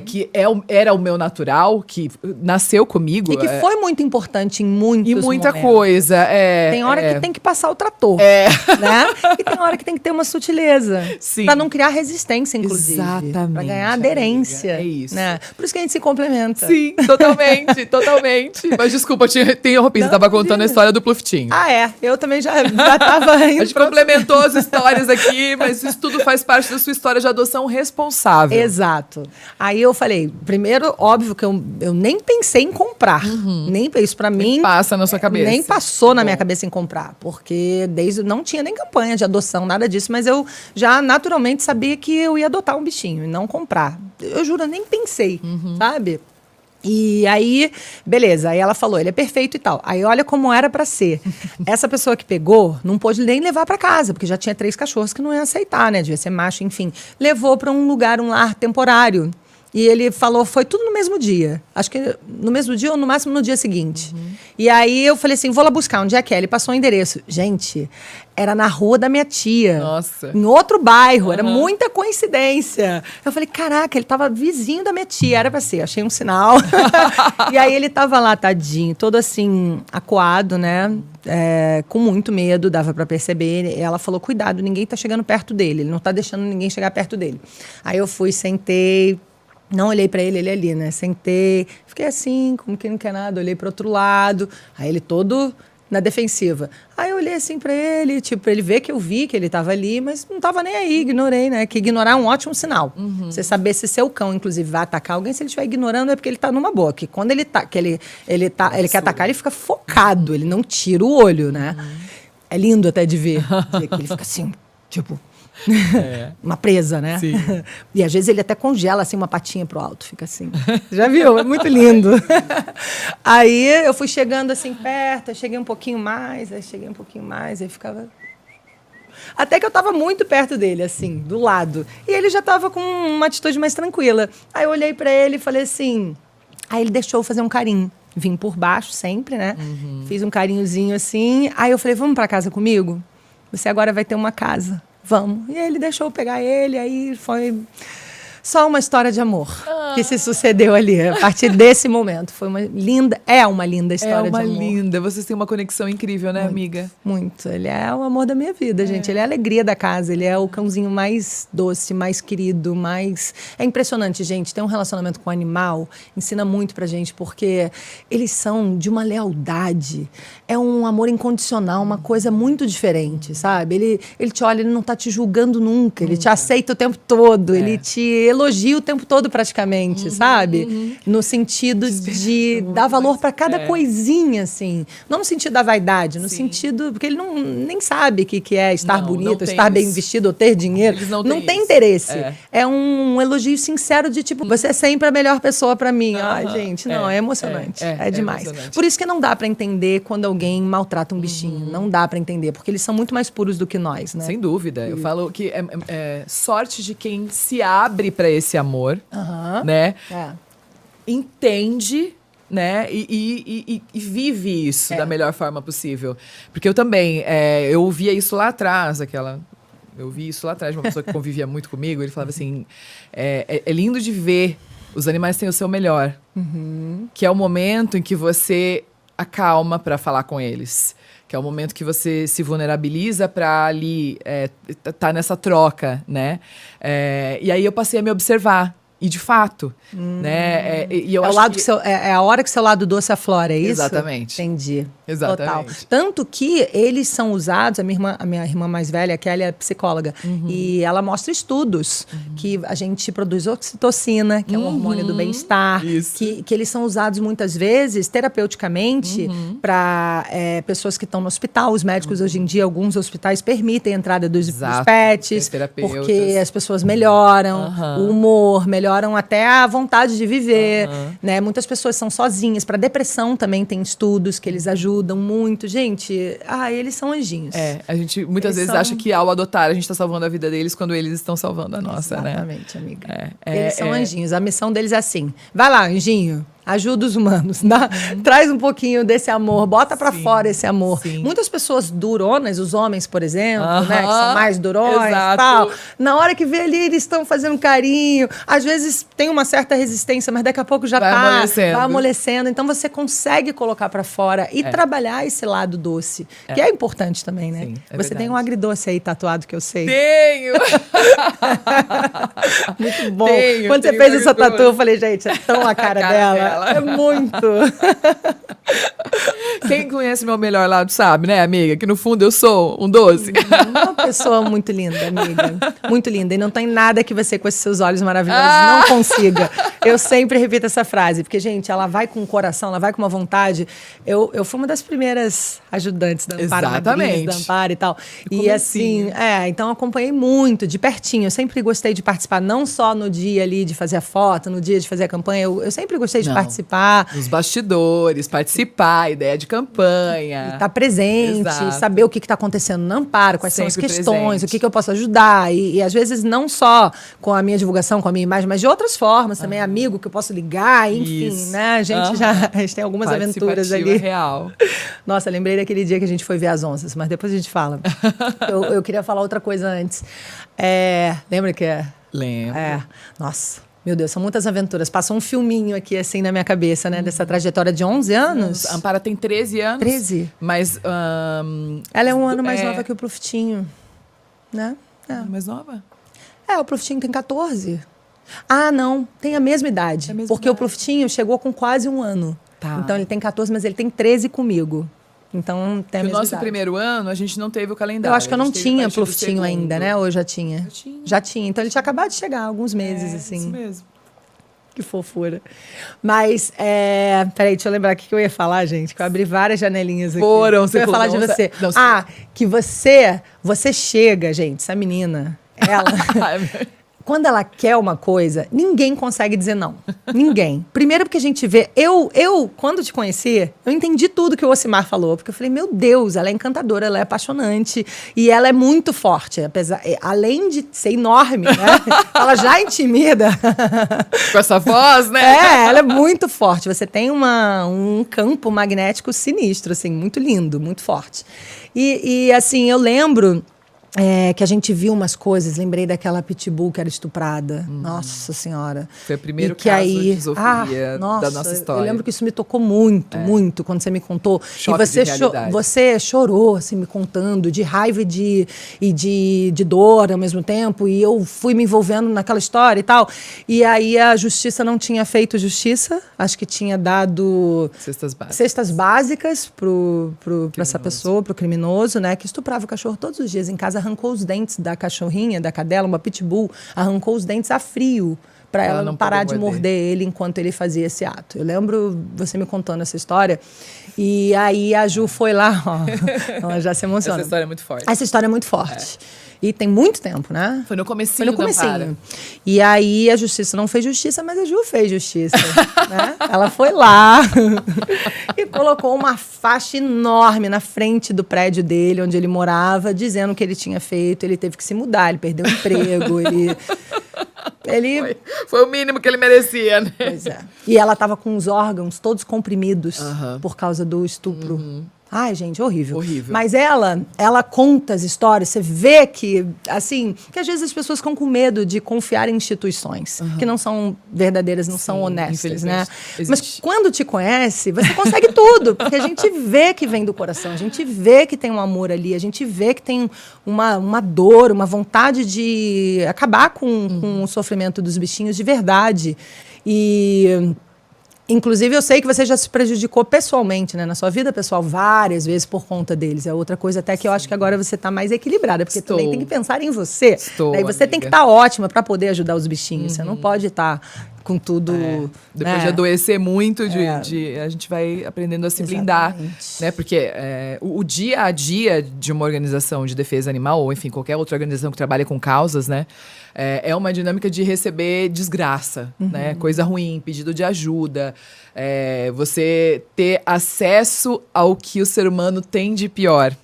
que era o meu natural, que nasceu comigo. E que foi muito importante em muitos momentos. E muita coisa. Tem hora que tem que passar o trator, né? E tem hora que tem que ter uma sutileza. Sim. Pra não criar resistência, inclusive. Exatamente. Pra ganhar aderência. Amiga, é isso. Né? Por isso que a gente se complementa. Sim, totalmente, totalmente. Mas desculpa, eu te interrompi, você tava contando a história do Pluftim. Eu também já tava indo. A gente complementou as histórias aqui, mas isso tudo faz parte da sua história de adoção responsável. Exato. Aí eu falei, primeiro, óbvio que eu nem pensei em comprar. Nem isso pra mim. Nem passa na sua cabeça. Nem passou na minha cabeça em comprar. Porque não tinha nem campanha de adoção, nada disso. Mas eu já naturalmente sabia que eu ia adotar um bichinho e não comprar. Eu juro, eu nem pensei, sabe? E aí, beleza, aí ela falou, ele é perfeito e tal. Aí olha como era pra ser. Essa pessoa que pegou não pôde nem levar pra casa, porque já tinha 3 cachorros que não ia aceitar, né? Devia ser macho, enfim. Levou pra um lar temporário. E ele falou, foi tudo no mesmo dia. Acho que no mesmo dia ou no máximo no dia seguinte. E aí eu falei assim, vou lá buscar, onde é que é? Ele passou o endereço. Gente, era na rua da minha tia. Nossa. Em outro bairro, era muita coincidência. Eu falei, caraca, ele tava vizinho da minha tia, era pra ser, achei um sinal. E aí ele tava lá, tadinho, todo assim, acuado, né? Com muito medo, dava pra perceber. Ela falou, cuidado, ninguém tá chegando perto dele, ele não tá deixando ninguém chegar perto dele. Aí eu fui, sentei, não olhei pra ele ali, né? Sentei, fiquei assim, como que não quer nada, olhei pro outro lado. Aí ele todo na defensiva. Aí eu olhei assim pra ele, tipo, pra ele ver que eu vi que ele tava ali, mas não tava nem aí, ignorei, né? Que ignorar é um ótimo sinal. Você saber se seu cão, inclusive, vai atacar alguém, se ele estiver ignorando é porque ele tá numa boa. Que quando ele quer atacar, ele fica focado, ele não tira o olho, né? É lindo até de ver. Ele fica assim, tipo... uma presa, né? Sim. E às vezes ele até congela assim uma patinha pro alto, fica assim. Já viu? É muito lindo. Aí eu fui chegando assim perto, aí cheguei um pouquinho mais, aí ficava... Até que eu tava muito perto dele, assim, do lado. E ele já tava com uma atitude mais tranquila. Aí eu olhei pra ele e falei assim... Aí ele deixou eu fazer um carinho. Vim por baixo sempre, né? Fiz um carinhozinho assim. Aí eu falei, vamos pra casa comigo? Você agora vai ter uma casa. Vamos. E ele deixou eu pegar ele, aí foi só uma história de amor que se sucedeu ali. A partir desse momento. Foi uma linda história de amor. É uma linda. Vocês têm uma conexão incrível, né, amiga? Muito. Ele é o amor da minha vida, gente. Ele é a alegria da casa. Ele é o cãozinho mais doce, mais querido, mais... É impressionante, gente. Ter um relacionamento com o animal ensina muito pra gente, porque eles são de uma lealdade. É um amor incondicional, uma coisa muito diferente, sabe? Ele te olha, ele não tá te julgando nunca. Ele te aceita o tempo todo. Ele te elogio o tempo todo praticamente, sabe? No sentido de dar valor para cada coisinha, assim. Não no sentido da vaidade, no sentido... Porque ele nem sabe o que é estar bonito, estar bem vestido ou ter dinheiro. Eles não tem isso. interesse. É um elogio sincero de tipo, você é sempre a melhor pessoa para mim. Ai, gente, não, é emocionante. É demais. Emocionante. Por isso que não dá para entender quando alguém maltrata um bichinho. Não dá para entender, porque eles são muito mais puros do que nós, né? Sem dúvida. Eu falo que é sorte de quem se abre para esse amor, né? Entende, né? E vive isso da melhor forma possível. Porque eu também, eu ouvia isso lá atrás, eu vi isso lá atrás de uma pessoa que convivia muito comigo. Ele falava assim, é lindo de ver os animais têm o seu melhor. Que é o momento em que você acalma para falar com eles. Que é o momento que você se vulnerabiliza para ali tá nessa troca, né? E aí eu passei a me observar. E de fato, né? E eu é, acho o lado que... é a hora que seu lado doce aflora, é isso? Exatamente. Entendi. Exatamente. Total. Tanto que eles são usados, a minha irmã mais velha, a Kelly, é psicóloga, e ela mostra estudos que a gente produz oxitocina, que é um hormônio do bem-estar, que eles são usados muitas vezes terapeuticamente para pessoas que estão no hospital. Os médicos hoje em dia, alguns hospitais permitem a entrada dos pets, porque as pessoas melhoram o humor, melhoram até a vontade de viver, né? Muitas pessoas são sozinhas. Para depressão também tem estudos que eles ajudam muito. Gente, eles são anjinhos. A gente muitas vezes acha que ao adotar a gente está salvando a vida deles quando eles estão salvando a nossa, Exatamente, né? Amiga. Eles são anjinhos. A missão deles é assim. Vai lá, anjinho. Ajuda os humanos, traz um pouquinho desse amor, bota pra fora esse amor. Muitas pessoas duronas, os homens, por exemplo, né, que são mais durões e tal, na hora que vê ali, eles estão fazendo carinho, às vezes tem uma certa resistência, mas daqui a pouco já vai amolecendo. Então você consegue colocar pra fora e trabalhar esse lado doce, que é importante também, né? Sim, você verdade. Tem um agridoce aí tatuado que eu sei. Tenho! Muito bom. Quando você fez essa tatu, eu falei, gente, é tão a cara dela. É muito. Quem conhece meu melhor lado sabe, né, amiga? Que no fundo eu sou um doce. Uma pessoa muito linda, amiga. Muito linda. E não tem nada que você, com esses seus olhos maravilhosos, não consiga. Eu sempre repito essa frase. Porque, gente, ela vai com o coração, ela vai com uma vontade. Eu fui uma das primeiras ajudantes da Amparo. Exatamente. Da Amparo e tal. E assim, então eu acompanhei muito, de pertinho. Eu sempre gostei de participar, não só no dia ali de fazer a foto, no dia de fazer a campanha. Eu sempre gostei de participar. Nos bastidores, participar, ideia de campanha. Estar presente, saber o que está acontecendo no Amparo, quais são as questões, o que eu posso ajudar. E às vezes não só com a minha divulgação, com a minha imagem, mas de outras formas também, amigo que eu posso ligar, enfim, né? A gente tem algumas aventuras ali. Real. Nossa, lembrei daquele dia que a gente foi ver as onças, mas depois a gente fala. eu queria falar outra coisa antes. Lembra que Lembro. Nossa. Meu Deus, são muitas aventuras. Passou um filminho aqui, assim, na minha cabeça, né? Dessa trajetória de 11 anos. A Ampara tem 13 anos. 13. Mas... ela é um ano mais nova que o Profitinho, né? Mais nova? O Profitinho tem 14. Não. Tem a mesma idade. Porque o Profitinho chegou com quase um ano. Então, ele tem 14, mas ele tem 13 comigo. Então, tem a mesma idade. O nosso primeiro ano, a gente não teve o calendário. Eu acho que eu não tinha Profitinho ainda, né? Ou já tinha? Já tinha. Então, ele tinha acabado de chegar, alguns meses, assim. Isso mesmo. Que fofura. Mas, peraí, deixa eu lembrar o que eu ia falar, gente. Que eu abri várias janelinhas aqui. Você eu ia falar de você. Que você chega, gente, essa menina, ela... Quando ela quer uma coisa, ninguém consegue dizer não. Ninguém. Primeiro porque a gente vê... quando te conheci, eu entendi tudo que o Ocimar falou. Porque eu falei, meu Deus, ela é encantadora, ela é apaixonante. E ela é muito forte. Além de ser enorme, né? Ela já intimida. Com essa voz, né? Ela é muito forte. Você tem um campo magnético sinistro, assim, muito lindo, muito forte. E assim, eu lembro... que a gente viu umas coisas, lembrei daquela pitbull que era estuprada. Nossa Senhora. Foi o primeiro caso de zoofilia da nossa história. Eu lembro que isso me tocou muito, muito, quando você me contou. Choque de realidade. Você chorou, assim, me contando, de raiva e de dor ao mesmo tempo. E eu fui me envolvendo naquela história e tal. E aí a justiça não tinha feito justiça. Acho que tinha dado... Cestas básicas para essa pessoa, para o criminoso, né? Que estuprava o cachorro todos os dias em casa arrancou os dentes da cachorrinha, da cadela, uma pitbull, arrancou os dentes a frio para ela não parar de morder ele enquanto ele fazia esse ato. Eu lembro você me contando essa história. E aí a Ju foi lá, ó, ela já se emociona. Essa história é muito forte. Essa história é muito forte. E tem muito tempo, né? Foi no comecinho da Ampara. E aí a justiça não fez justiça, mas a Ju fez justiça. Né? Ela foi lá e colocou uma faixa enorme na frente do prédio dele, onde ele morava, dizendo o que ele tinha feito. Ele teve que se mudar, ele perdeu o emprego, Foi o mínimo que ele merecia, né? Pois é. E ela estava com os órgãos todos comprimidos por causa do estupro. Ai, gente, horrível. Horrível. Mas ela conta as histórias, você vê que, assim, que às vezes as pessoas ficam com medo de confiar em instituições que não são verdadeiras, não são honestas, né? Mas quando te conhece, você consegue tudo, porque a gente vê que vem do coração, a gente vê que tem um amor ali, a gente vê que tem uma dor, uma vontade de acabar com o sofrimento dos bichinhos de verdade. E... Inclusive, eu sei que você já se prejudicou pessoalmente, né? Na sua vida pessoal, várias vezes por conta deles. É outra coisa até que eu acho que agora você está mais equilibrada, porque também tem que pensar em você. Né? E você tem que estar ótima para poder ajudar os bichinhos. Você não pode estar com tudo... Depois de adoecer muito, a gente vai aprendendo a se blindar. Né? Porque o dia a dia de uma organização de defesa animal, ou enfim, qualquer outra organização que trabalha com causas, né? É uma dinâmica de receber desgraça, né? Coisa ruim, pedido de ajuda. Você ter acesso ao que o ser humano tem de pior.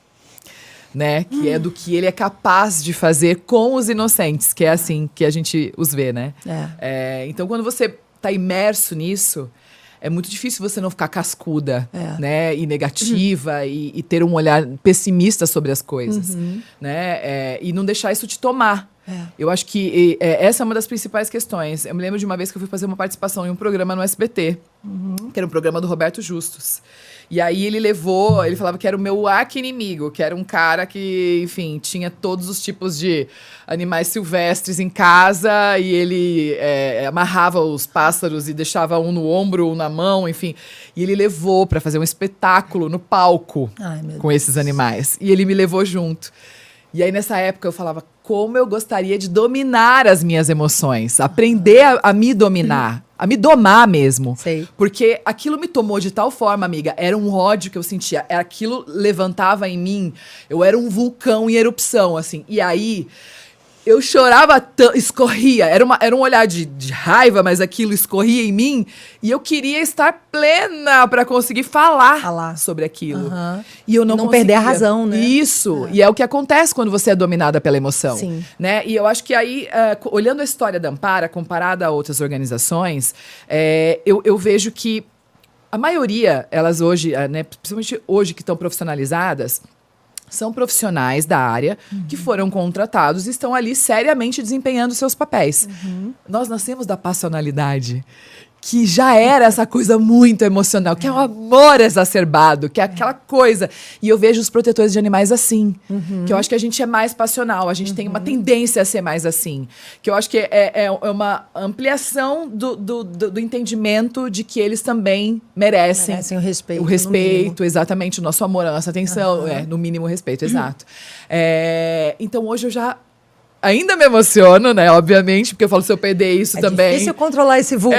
Né? Que é do que ele é capaz de fazer com os inocentes, que é assim que a gente os vê, né? Então, quando você está imerso nisso, é muito difícil você não ficar cascuda, né? E negativa, e ter um olhar pessimista sobre as coisas, né? E não deixar isso te tomar. Eu acho que essa é uma das principais questões. Eu me lembro de uma vez que eu fui fazer uma participação em um programa no SBT, que era um programa do Roberto Justus. E aí ele falava que era o meu arqui-inimigo, que era um cara que, enfim, tinha todos os tipos de animais silvestres em casa, e ele amarrava os pássaros e deixava um no ombro, um na mão, enfim. E ele levou para fazer um espetáculo no palco com esses animais. E ele me levou junto. E aí, nessa época, eu falava, como eu gostaria de dominar as minhas emoções, aprender a me dominar, a me domar mesmo. Sei. Porque aquilo me tomou de tal forma, amiga, era um ódio que eu sentia, aquilo levantava em mim, eu era um vulcão em erupção, assim. E aí, eu chorava, escorria, era um olhar de raiva, mas aquilo escorria em mim, e eu queria estar plena para conseguir falar sobre aquilo. E eu não perder a razão, né? Isso, e é o que acontece quando você é dominada pela emoção. Sim. Né? E eu acho que aí, olhando a história da Ampara, comparada a outras organizações, eu vejo que a maioria, elas hoje, né, principalmente hoje que estão profissionalizadas, são profissionais da área que foram contratados e estão ali seriamente desempenhando seus papéis. Nós nascemos da passionalidade, que já era essa coisa muito emocional, que é um amor exacerbado, que é aquela coisa. E eu vejo os protetores de animais assim, que eu acho que a gente é mais passional, a gente tem uma tendência a ser mais assim. Que eu acho que é uma ampliação do entendimento de que eles também merecem o respeito. O respeito, exatamente, o nosso amor, a nossa atenção, no mínimo o respeito, exato. Então hoje eu já... Ainda me emociono, né? Obviamente, porque eu falo, se eu perder isso também... É difícil controlar esse vulcão.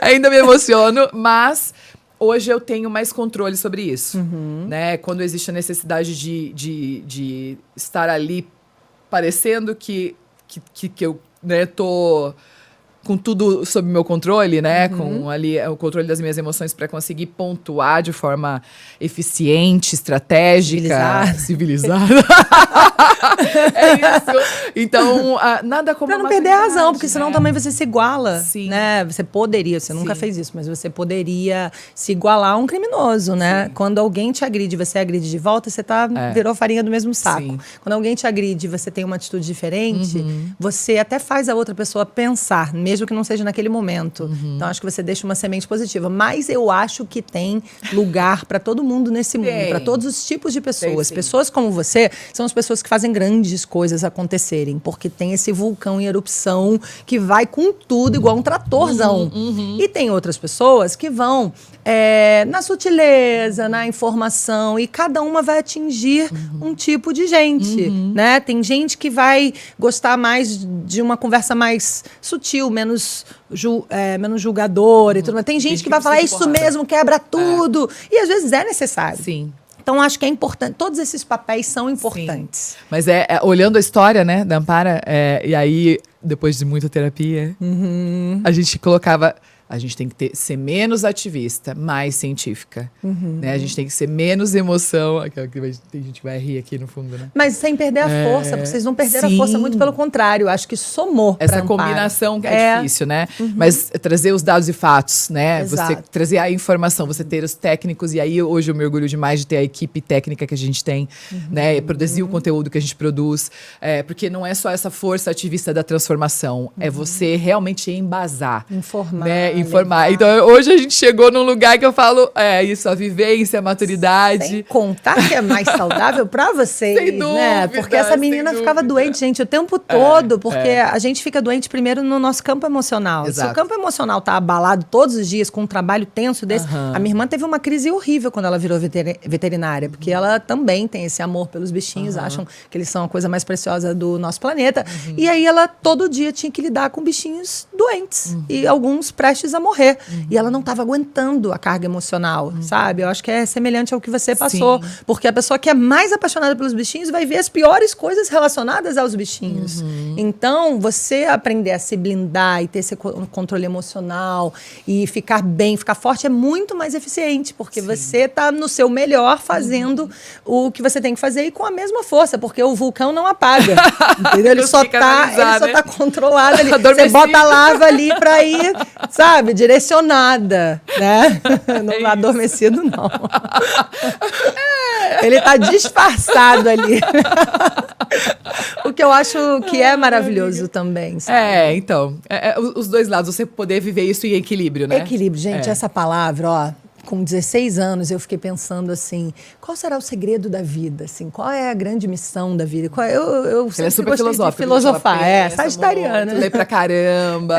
Ainda me emociono, mas hoje eu tenho mais controle sobre isso. Né? Quando existe a necessidade de estar ali parecendo que eu, né, tô com tudo sob meu controle, né? Com ali o controle das minhas emoções para conseguir pontuar de forma eficiente, estratégica, civilizada. É isso. Então, nada como pra não perder a razão, porque senão também você se iguala. Sim. Né? Você poderia, você nunca fez isso, mas você poderia se igualar a um criminoso, né? Sim. Quando alguém te agride, você agride de volta, você virou farinha do mesmo saco. Sim. Quando alguém te agride e você tem uma atitude diferente, você até faz a outra pessoa pensar, mesmo que não seja naquele momento. Então, acho que você deixa uma semente positiva. Mas eu acho que tem lugar para todo mundo nesse mundo, para todos os tipos de pessoas. Pessoas como você são as pessoas que fazem fazem grandes coisas acontecerem, porque tem esse vulcão em erupção que vai com tudo, igual um tratorzão. E tem outras pessoas que vão na sutileza, na informação, e cada uma vai atingir um tipo de gente, né? Tem gente que vai gostar mais de uma conversa mais sutil, menos julgadora e tudo mais. Tem gente que vai falar isso mesmo, quebra tudo. E às vezes é necessário. Sim. Então, acho que é importante. Todos esses papéis são importantes. Sim. Mas olhando a história, né, da Ampara, e aí, depois de muita terapia, a gente colocava... A gente tem que ser menos ativista, mais científica. Né? A gente tem que ser menos emoção. Tem gente que vai rir aqui no fundo, né? Mas sem perder a força, porque vocês não perderam a força, muito pelo contrário. Acho que somou. Essa combinação que é difícil, né? Mas trazer os dados e fatos, né? Exato. Você trazer a informação, você ter os técnicos. E aí, hoje, eu me orgulho demais de ter a equipe técnica que a gente tem, né? Produzir o conteúdo que a gente produz. Porque não é só essa força ativista da transformação. É você realmente embasar. Informar. Né? Informar. Então, hoje a gente chegou num lugar que eu falo, isso, a vivência, a maturidade. Sem contar que é mais saudável pra vocês, Sem dúvida, né? Porque essa menina ficava doente, gente, o tempo todo, porque a gente fica doente primeiro no nosso campo emocional. Exato. Se o campo emocional tá abalado todos os dias com um trabalho tenso desse... A minha irmã teve uma crise horrível quando ela virou veterinária, porque ela também tem esse amor pelos bichinhos, acham que eles são a coisa mais preciosa do nosso planeta. E aí ela todo dia tinha que lidar com bichinhos doentes, e alguns prestes a morrer. E ela não estava aguentando a carga emocional, sabe? Eu acho que é semelhante ao que você passou. Sim. Porque a pessoa que é mais apaixonada pelos bichinhos vai ver as piores coisas relacionadas aos bichinhos. Então, você aprender a se blindar e ter esse controle emocional e ficar bem, ficar forte é muito mais eficiente, porque você está no seu melhor fazendo o que você tem que fazer e com a mesma força, porque o vulcão não apaga. Entendeu? Ele só tá controlado ali. Você bota a lava ali para ir, sabe, direcionada, né? Não adormecido, não. Ele tá disfarçado ali. O que eu acho que é maravilhoso também, sabe? Então, os dois lados, você poder viver isso em equilíbrio, né? Equilíbrio, gente, essa palavra, ó, com 16 anos eu fiquei pensando assim, qual será o segredo da vida, assim, qual é a grande missão da vida? Eu Ela é super filosófica. Filosofar, sagitariana. Lê pra caramba.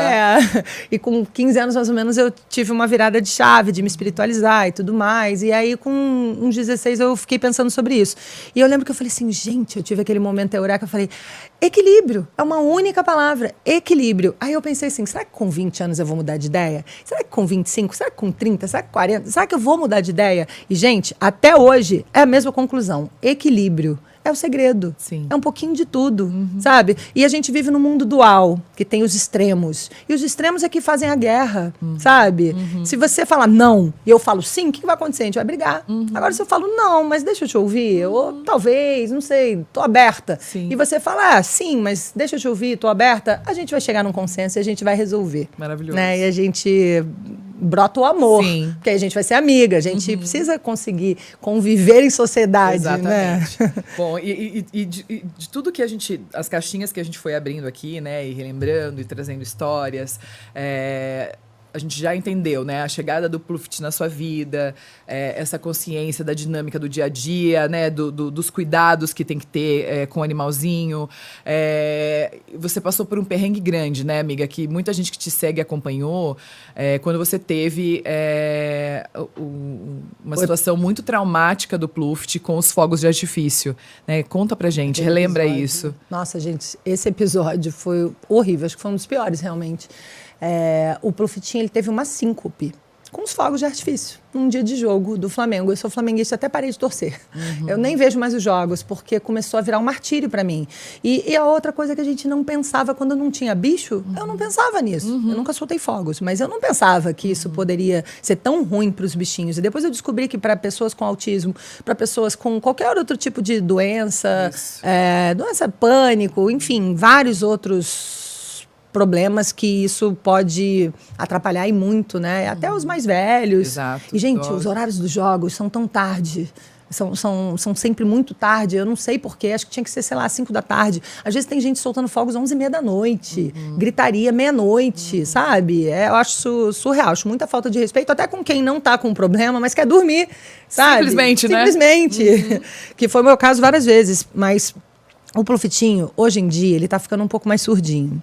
E com 15 anos mais ou menos eu tive uma virada de chave, de me espiritualizar e tudo mais, e aí com uns 16 eu fiquei pensando sobre isso. E eu lembro que eu falei assim, gente, eu tive aquele momento eureka, eu falei, equilíbrio, é uma única palavra, equilíbrio. Aí eu pensei assim, será que com 20 anos eu vou mudar de ideia? Será que com 25? Será que com 30? Será que com 40? Será que eu vou mudar de ideia? E, gente, até hoje é a mesma conclusão. Equilíbrio é o segredo. Sim. É um pouquinho de tudo, sabe? E a gente vive num mundo dual, que tem os extremos. E os extremos é que fazem a guerra, sabe? Se você falar não e eu falo sim, o que vai acontecer? A gente vai brigar. Agora, se eu falo não, mas deixa eu te ouvir, ou talvez, não sei, tô aberta. Sim. E você fala, sim, mas deixa eu te ouvir, tô aberta, a gente vai chegar num consenso e a gente vai resolver. Maravilhoso. Né? E a gente brota o amor. Sim. Porque a gente vai ser amiga, a gente precisa conseguir conviver em sociedade. Exatamente. Né? Bom, e de tudo que a gente, as caixinhas que a gente foi abrindo aqui, né, e relembrando e trazendo histórias, a gente já entendeu, né, a chegada do Pluft na sua vida, essa consciência da dinâmica do dia a dia, né, dos cuidados que tem que ter com o animalzinho. Você passou por um perrengue grande, né, amiga, que muita gente que te segue acompanhou, quando você teve uma situação muito traumática do Pluft com os fogos de artifício, né? Conta pra gente, relembra isso. Nossa, gente, esse episódio foi horrível, acho que foi um dos piores, realmente. O Plufitinho, ele teve uma síncope com os fogos de artifício, num dia de jogo do Flamengo. Eu sou flamenguista, até parei de torcer. Eu nem vejo mais os jogos, porque começou a virar um martírio para mim. E a outra coisa que a gente não pensava, quando não tinha bicho, eu não pensava nisso. Eu nunca soltei fogos, mas eu não pensava que isso poderia ser tão ruim para os bichinhos. E depois eu descobri que para pessoas com autismo, para pessoas com qualquer outro tipo de doença, doença pânico, enfim, vários outros problemas que isso pode atrapalhar e muito, né? Até os mais velhos. Exato. E, gente, os horários dos jogos são tão tarde. São sempre muito tarde. Eu não sei porquê. Acho que tinha que ser, sei lá, 5 da tarde. Às vezes tem gente soltando fogos às 11h30 da noite. Gritaria meia-noite, sabe? Eu acho surreal. Acho muita falta de respeito, até com quem não tá com problema, mas quer dormir, sabe? Simplesmente, né? Simplesmente. Que foi o meu caso várias vezes. Mas O Profitinho, hoje em dia, ele tá ficando um pouco mais surdinho.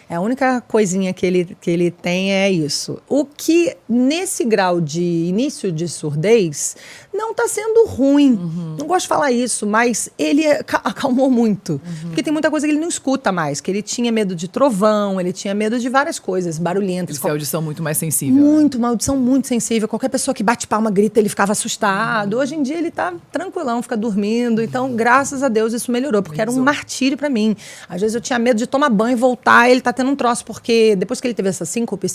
É a única coisinha que ele tem é isso. O que, nesse grau de início de surdez, não está sendo ruim. Não gosto de falar isso, mas ele acalmou muito. Porque tem muita coisa que ele não escuta mais. Que ele tinha medo de trovão, ele tinha medo de várias coisas barulhentas. Ele tem audição muito mais sensível. Muito, uma audição muito sensível. Qualquer pessoa que bate palma, grita, ele ficava assustado. Hoje em dia ele tá tranquilão, fica dormindo. Então, graças a Deus, isso melhorou. Porque era um martírio para mim. Às vezes eu tinha medo de tomar banho e voltar, ele tá tendo um troço, porque depois que ele teve essa síncope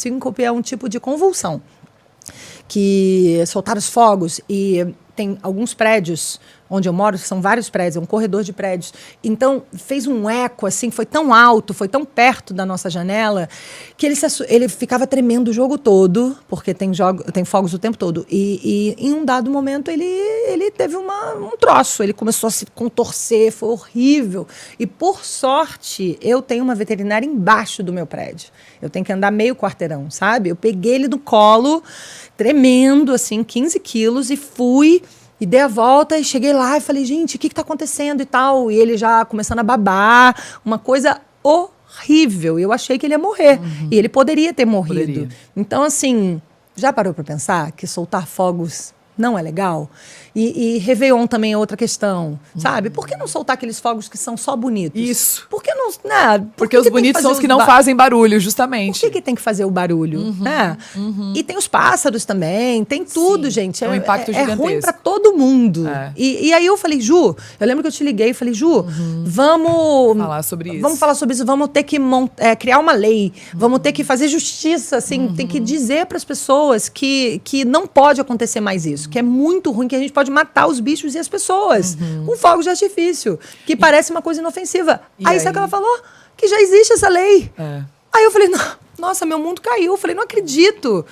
é um tipo de convulsão, que soltaram os fogos e tem alguns prédios onde eu moro, são vários prédios, é um corredor de prédios. Então, fez um eco, assim, foi tão alto, foi tão perto da nossa janela, que ele ficava tremendo o jogo todo, porque tem fogos o tempo todo. E em um dado momento, ele teve um troço, ele começou a se contorcer, foi horrível. E, por sorte, eu tenho uma veterinária embaixo do meu prédio. Eu tenho que andar meio quarteirão, sabe? Eu peguei ele no colo, tremendo, assim, 15 quilos, e fui... E dei a volta e cheguei lá e falei, gente, o que está acontecendo e tal? E ele já começando a babar, uma coisa horrível. Eu achei que ele ia morrer. E ele poderia ter morrido. Poderia. Então, assim, já parou para pensar que soltar fogos não é legal? E Réveillon também é outra questão, sabe? Por que não soltar aqueles fogos que são só bonitos? Isso. Por que não... Né? Porque os bonitos são os que não fazem barulho, justamente. Por que tem que fazer o barulho? Né? E tem os pássaros também, tem tudo, gente. É um impacto gigantesco. É ruim para todo mundo. É. E aí eu falei, Ju, eu lembro que eu te liguei e falei, Ju, vamos... Falar sobre isso. Vamos falar sobre isso, vamos ter que criar uma lei, vamos ter que fazer justiça, assim, tem que dizer para as pessoas que não pode acontecer mais isso, que é muito ruim, que a gente pode matar os bichos e as pessoas com fogos de artifício, que parece uma coisa inofensiva. Aí sabe o que ela falou? Que já existe essa lei. Aí eu falei, nossa, meu mundo caiu. Eu falei, não acredito.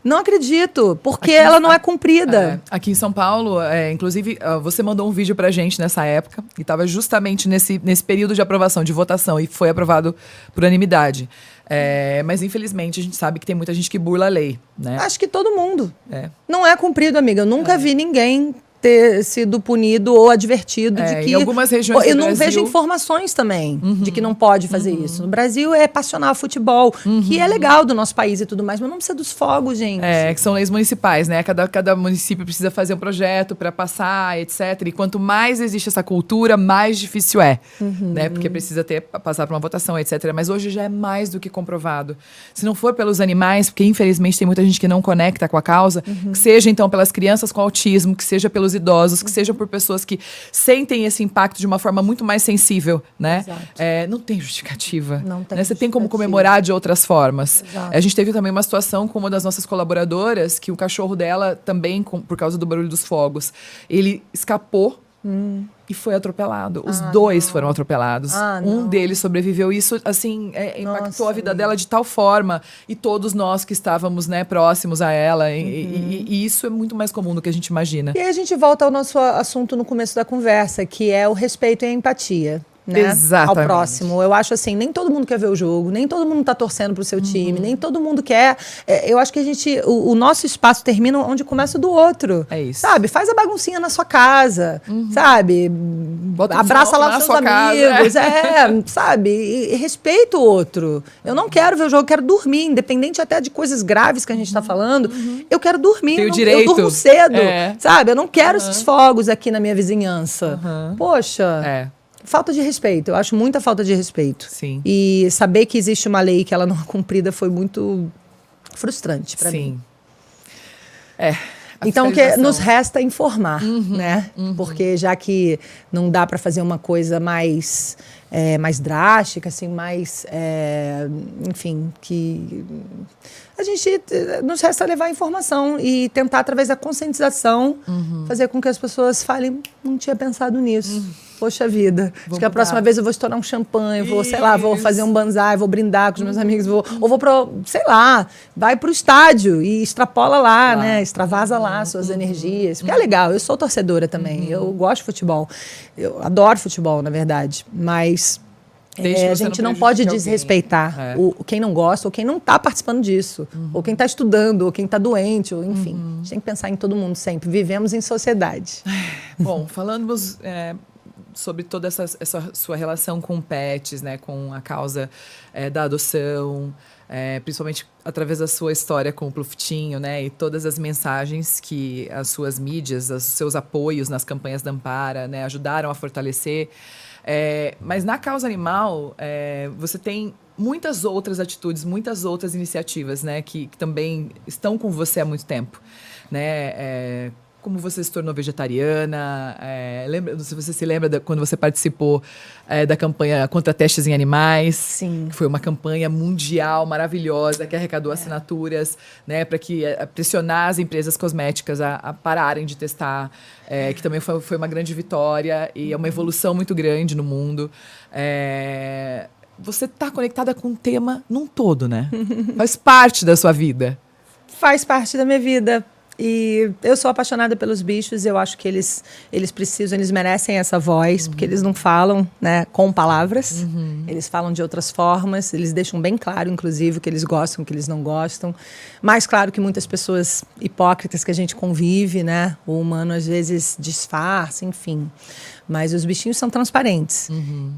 Não acredito, porque ela não é cumprida. Aqui em São Paulo, inclusive, você mandou um vídeo pra gente nessa época, e estava justamente nesse período de aprovação, de votação, e foi aprovado por unanimidade. Mas, infelizmente, a gente sabe que tem muita gente que burla a lei, né? Acho que todo mundo. Não é cumprido, amiga. Eu nunca vi ninguém ter sido punido ou advertido de que... Em algumas regiões eu do não Brasil... vejo informações também de que não pode fazer isso. No Brasil é passional futebol, que é legal do nosso país e tudo mais, mas não precisa dos fogos, gente. Que são leis municipais, né? Cada município precisa fazer um projeto para passar, etc. E quanto mais existe essa cultura, mais difícil é, né? Porque precisa passar por uma votação, etc. Mas hoje já é mais do que comprovado. Se não for pelos animais, porque infelizmente tem muita gente que não conecta com a causa, que seja então pelas crianças com autismo, que seja pelos idosos, que seja por pessoas que sentem esse impacto de uma forma muito mais sensível, né? Não tem justificativa. Não tem né? Você tem como comemorar de outras formas. A gente teve também uma situação com uma das nossas colaboradoras, que o cachorro dela também, por causa do barulho dos fogos, ele escapou e foi atropelado. Os dois foram atropelados. Um deles sobreviveu. Isso, assim, impactou a vida dela de tal forma. E todos nós que estávamos, né, próximos a ela. E isso é muito mais comum do que a gente imagina. E aí a gente volta ao nosso assunto no começo da conversa, que é o respeito e a empatia. Né? Exatamente. Ao próximo. Eu acho assim, nem todo mundo quer ver o jogo, nem todo mundo tá torcendo pro seu time, nem todo mundo quer. Eu acho que o nosso espaço termina onde começa o do outro. É isso. Sabe? Faz a baguncinha na sua casa, sabe? Abraça lá os seus amigos, sabe? E respeita o outro. Eu não quero ver o jogo, eu quero dormir, independente até de coisas graves que a gente tá falando. Eu quero dormir, direito. Eu durmo cedo, sabe? Eu não quero esses fogos aqui na minha vizinhança. Poxa. Falta de respeito, eu acho muita falta de respeito. Sim. E saber que existe uma lei que ela não é cumprida foi muito frustrante para mim. Então, o que nos resta informar, né? Porque já que não dá para fazer uma coisa mais drástica, assim, enfim, que a gente nos resta levar a informação e tentar, através da conscientização, fazer com que as pessoas falem, não tinha pensado nisso. Poxa vida, acho que a próxima vez eu vou estourar um champanhe, vou, sei lá, vou fazer um banzai, vou brindar com os meus amigos, ou vou sei lá, vai pro estádio e extrapola lá, né? Extravasa lá suas energias. Porque é legal, eu sou torcedora também, eu gosto de futebol, eu adoro futebol, na verdade, mas a gente não pode desrespeitar quem não gosta ou quem não está participando disso, ou quem está estudando, ou quem está doente, ou enfim. A gente tem que pensar em todo mundo sempre. Vivemos em sociedade. Bom, falamos sobre toda essa sua relação com pets, né? Com a causa da adoção, principalmente através da sua história com o Pluftinho, né? E todas as mensagens que as suas mídias, os seus apoios nas campanhas da Ampara, né? Ajudaram a fortalecer. Mas na causa animal, você tem muitas outras atitudes, muitas outras iniciativas, né? Que também estão com você há muito tempo, né? Como você se tornou vegetariana, não sei se você se lembra quando você participou da campanha contra testes em animais. Sim. Que foi uma campanha mundial maravilhosa, que arrecadou assinaturas, né, para que pressionar as empresas cosméticas a pararem de testar, que também foi uma grande vitória e é uma evolução muito grande no mundo. Você está conectada com o tema num todo, né? Faz parte da sua vida. Faz parte da minha vida. E eu sou apaixonada pelos bichos, eu acho que eles merecem essa voz, porque eles não falam, né, com palavras, eles falam de outras formas, eles deixam bem claro, inclusive, o que eles gostam, o que eles não gostam. Mais claro que muitas pessoas hipócritas que a gente convive, né, o humano às vezes disfarça, enfim. Mas os bichinhos são transparentes.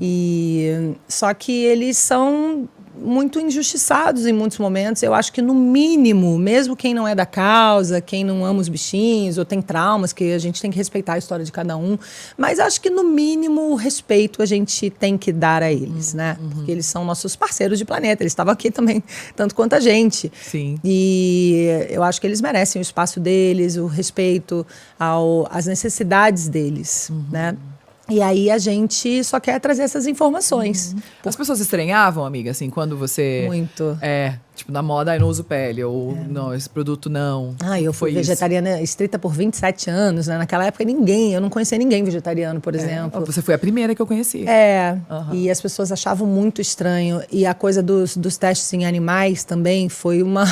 E só que eles são muito injustiçados em muitos momentos. Eu acho que, no mínimo, mesmo quem não é da causa, quem não ama os bichinhos ou tem traumas, que a gente tem que respeitar a história de cada um, mas acho que, no mínimo, o respeito a gente tem que dar a eles, né? Porque eles são nossos parceiros de planeta. Eles estavam aqui também, tanto quanto a gente. Sim. E eu acho que eles merecem o espaço deles, o respeito às necessidades deles, né? E aí a gente só quer trazer essas informações. As pessoas estranhavam, amiga, assim, quando você... Muito. Tipo, na moda, eu não uso pele, ou não, esse produto não. Eu fui vegetariana estrita por 27 anos, né? Naquela época eu não conhecia ninguém vegetariano, por exemplo. Você foi a primeira que eu conheci. E as pessoas achavam muito estranho. E a coisa dos testes em animais também foi uma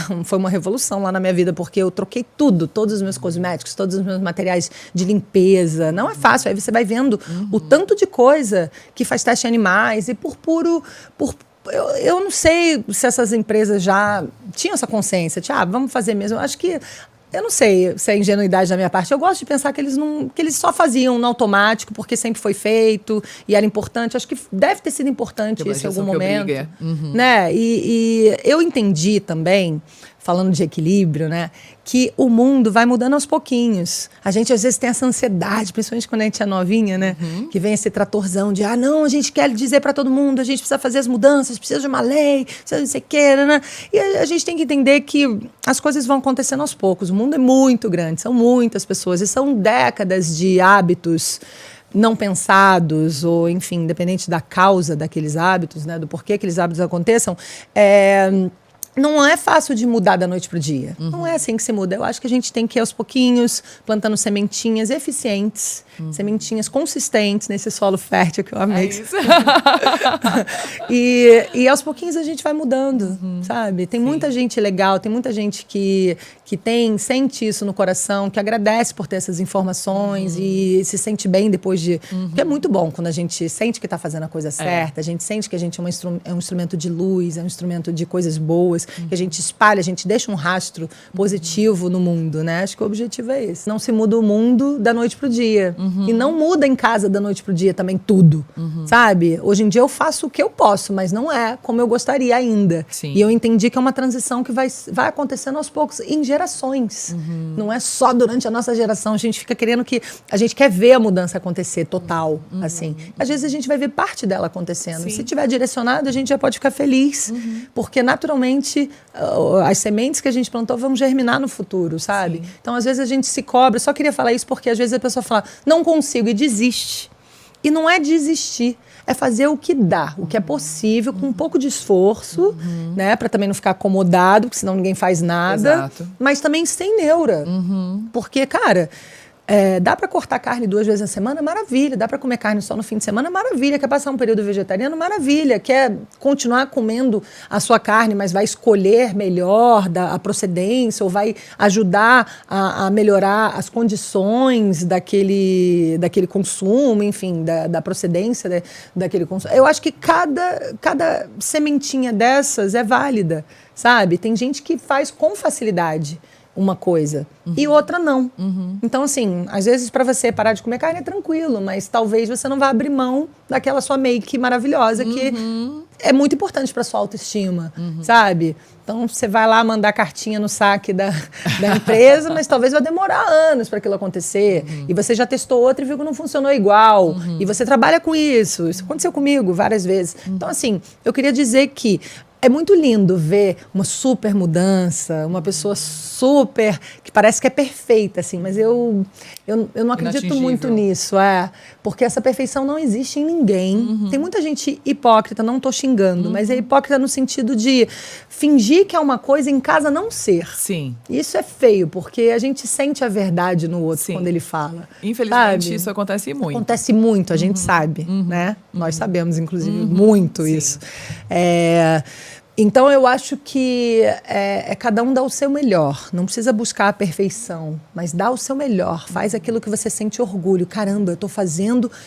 revolução lá na minha vida, porque eu troquei tudo, todos os meus cosméticos, todos os meus materiais de limpeza. Não é fácil, aí você vai vendo o tanto de coisa que faz teste em animais e eu não sei se essas empresas já tinham essa consciência. Vamos fazer mesmo. Acho que... Eu não sei se é ingenuidade da minha parte. Eu gosto de pensar que eles só faziam no automático, porque sempre foi feito e era importante. Acho que deve ter sido importante isso em algum momento. Né? E eu entendi também, falando de equilíbrio, né, que o mundo vai mudando aos pouquinhos. A gente, às vezes, tem essa ansiedade, principalmente quando a gente é novinha, né? Que vem esse tratorzão de, não, a gente quer dizer para todo mundo, a gente precisa fazer as mudanças, precisa de uma lei, precisa não sei o que, né? E a gente tem que entender que as coisas vão acontecendo aos poucos. O mundo é muito grande, são muitas pessoas, e são décadas de hábitos não pensados, ou, enfim, independente da causa daqueles hábitos, né, do porquê aqueles hábitos aconteçam, não é fácil de mudar da noite para o dia. Não é assim que se muda. Eu acho que a gente tem que ir aos pouquinhos, plantando sementinhas eficientes, sementinhas consistentes nesse solo fértil que eu amei. Isso. E aos pouquinhos a gente vai mudando, sabe? Tem muita gente legal, tem muita gente que sente isso no coração, que agradece por ter essas informações e se sente bem depois de... Porque é muito bom quando a gente sente que está fazendo a coisa certa, a gente sente que a gente é um instrumento de luz, é um instrumento de coisas boas, que a gente espalha, a gente deixa um rastro positivo no mundo, né? Acho que o objetivo é esse. Não se muda o mundo da noite pro dia. E não muda em casa da noite pro dia também tudo, sabe? Hoje em dia eu faço o que eu posso, mas não é como eu gostaria ainda. Sim. E eu entendi que é uma transição que vai acontecendo aos poucos, em gerações. Não é só durante a nossa geração. A gente quer ver a mudança acontecer total, assim. Às vezes a gente vai ver parte dela acontecendo. Sim. Se tiver direcionado, a gente já pode ficar feliz, porque naturalmente as sementes que a gente plantou vão germinar no futuro, sabe? Sim. Então, às vezes a gente se cobra. Só queria falar isso porque às vezes a pessoa fala, não consigo, e desiste. E não é desistir, é fazer o que dá, o que é possível, com um pouco de esforço, né? Para também não ficar acomodado, porque senão ninguém faz nada. Exato. Mas também sem neura. Porque, cara... dá para cortar carne 2 vezes na semana? Maravilha. Dá para comer carne só no fim de semana? Maravilha. Quer passar um período vegetariano? Maravilha. Quer continuar comendo a sua carne, mas vai escolher melhor a procedência ou vai ajudar a melhorar as condições daquele consumo, enfim, da procedência daquele consumo. Eu acho que cada sementinha dessas é válida, sabe? Tem gente que faz com facilidade. uma coisa e outra não. Então, assim, às vezes para você parar de comer carne é tranquilo, mas talvez você não vá abrir mão daquela sua make maravilhosa que é muito importante para sua autoestima, sabe? Então, você vai lá mandar cartinha no saque da empresa, mas talvez vai demorar anos para aquilo acontecer. E você já testou outra e viu que não funcionou igual. E você trabalha com isso. Isso aconteceu comigo várias vezes. Então, assim, eu queria dizer que é muito lindo ver uma super mudança, uma pessoa super, que parece que é perfeita, assim, mas eu não acredito muito nisso, porque essa perfeição não existe em ninguém. Tem muita gente hipócrita, não estou xingando, mas é hipócrita no sentido de fingir que é uma coisa e em casa não ser. Sim. Isso é feio, porque a gente sente a verdade no outro quando ele fala. Infelizmente, sabe? isso acontece muito. Acontece muito, a gente sabe, né? Nós sabemos, inclusive, muito isso. Então, eu acho que cada um dá o seu melhor. Não precisa buscar a perfeição, mas dá o seu melhor. Faz aquilo que você sente orgulho. Caramba,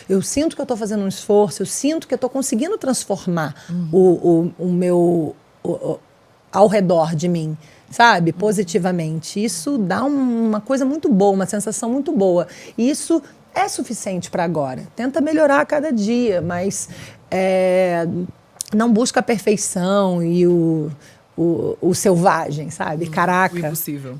eu sinto que eu estou fazendo um esforço, eu sinto que eu estou conseguindo transformar o meu ao redor de mim, sabe? Positivamente. Isso dá uma coisa muito boa, uma sensação muito boa. E isso é suficiente para agora. Tenta melhorar a cada dia, mas não busca a perfeição e o selvagem, sabe? Caraca. O impossível.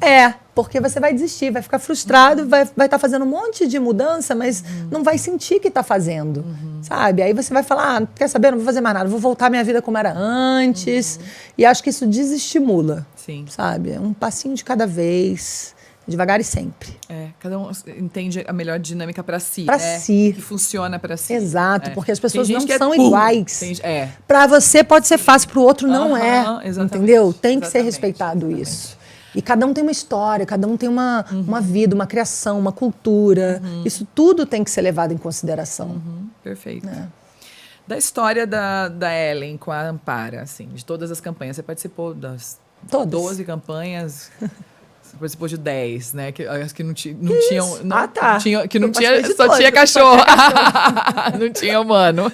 Porque você vai desistir, vai ficar frustrado, vai estar fazendo um monte de mudança, mas não vai sentir que está fazendo, sabe? Aí você vai falar, quer saber, não vou fazer mais nada, vou voltar à minha vida como era antes. E acho que isso desestimula, sabe? É um passinho de cada vez, devagar e sempre. Cada um entende a melhor dinâmica para si. Para si. Que funciona para si. Exato, porque as pessoas não que são iguais. Para você pode ser fácil, para o outro não é. Entendeu? Tem que ser respeitado isso. E cada um tem uma história, cada um tem uma vida, uma criação, uma cultura. Isso tudo tem que ser levado em consideração. Perfeito. Da história da Ellen com a Ampara, assim, de todas as campanhas, você participou das 12 campanhas... Você participou de 10, né? Que acho que não tinham. Só tinha cachorro. Não tinha humano.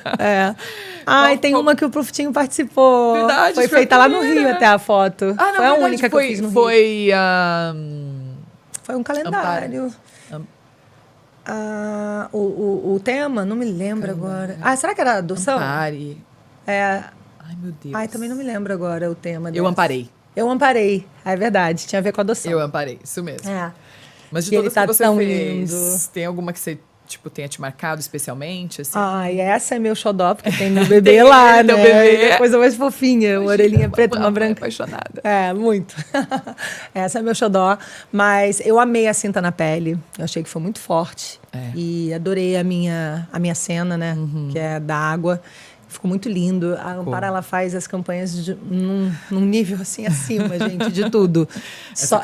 E tem uma que o Profitinho participou. Verdade, foi feita lá no Rio até a foto. Foi a única que eu fiz no Rio. Foi um calendário. O tema, não me lembro agora. Será que era adoção? Ampare. Ai, meu Deus. Também não me lembro agora o tema. Eu amparei. Eu amparei, é verdade, tinha a ver com a adoção. Eu amparei, isso mesmo. Mas de todas que você fez, lindo. Tem alguma que você tenha te marcado especialmente? Assim? Essa é meu xodó, porque tem meu bebê lá, né? Bebê. Coisa mais fofinha, uma orelhinha preta, uma branca. Apaixonada. Muito. Essa é meu xodó, mas eu amei a cinta na pele, eu achei que foi muito forte. E adorei a minha cena, né? Que é da água. Ficou muito lindo. A Ampara, ela faz as campanhas num nível assim acima, gente, de tudo.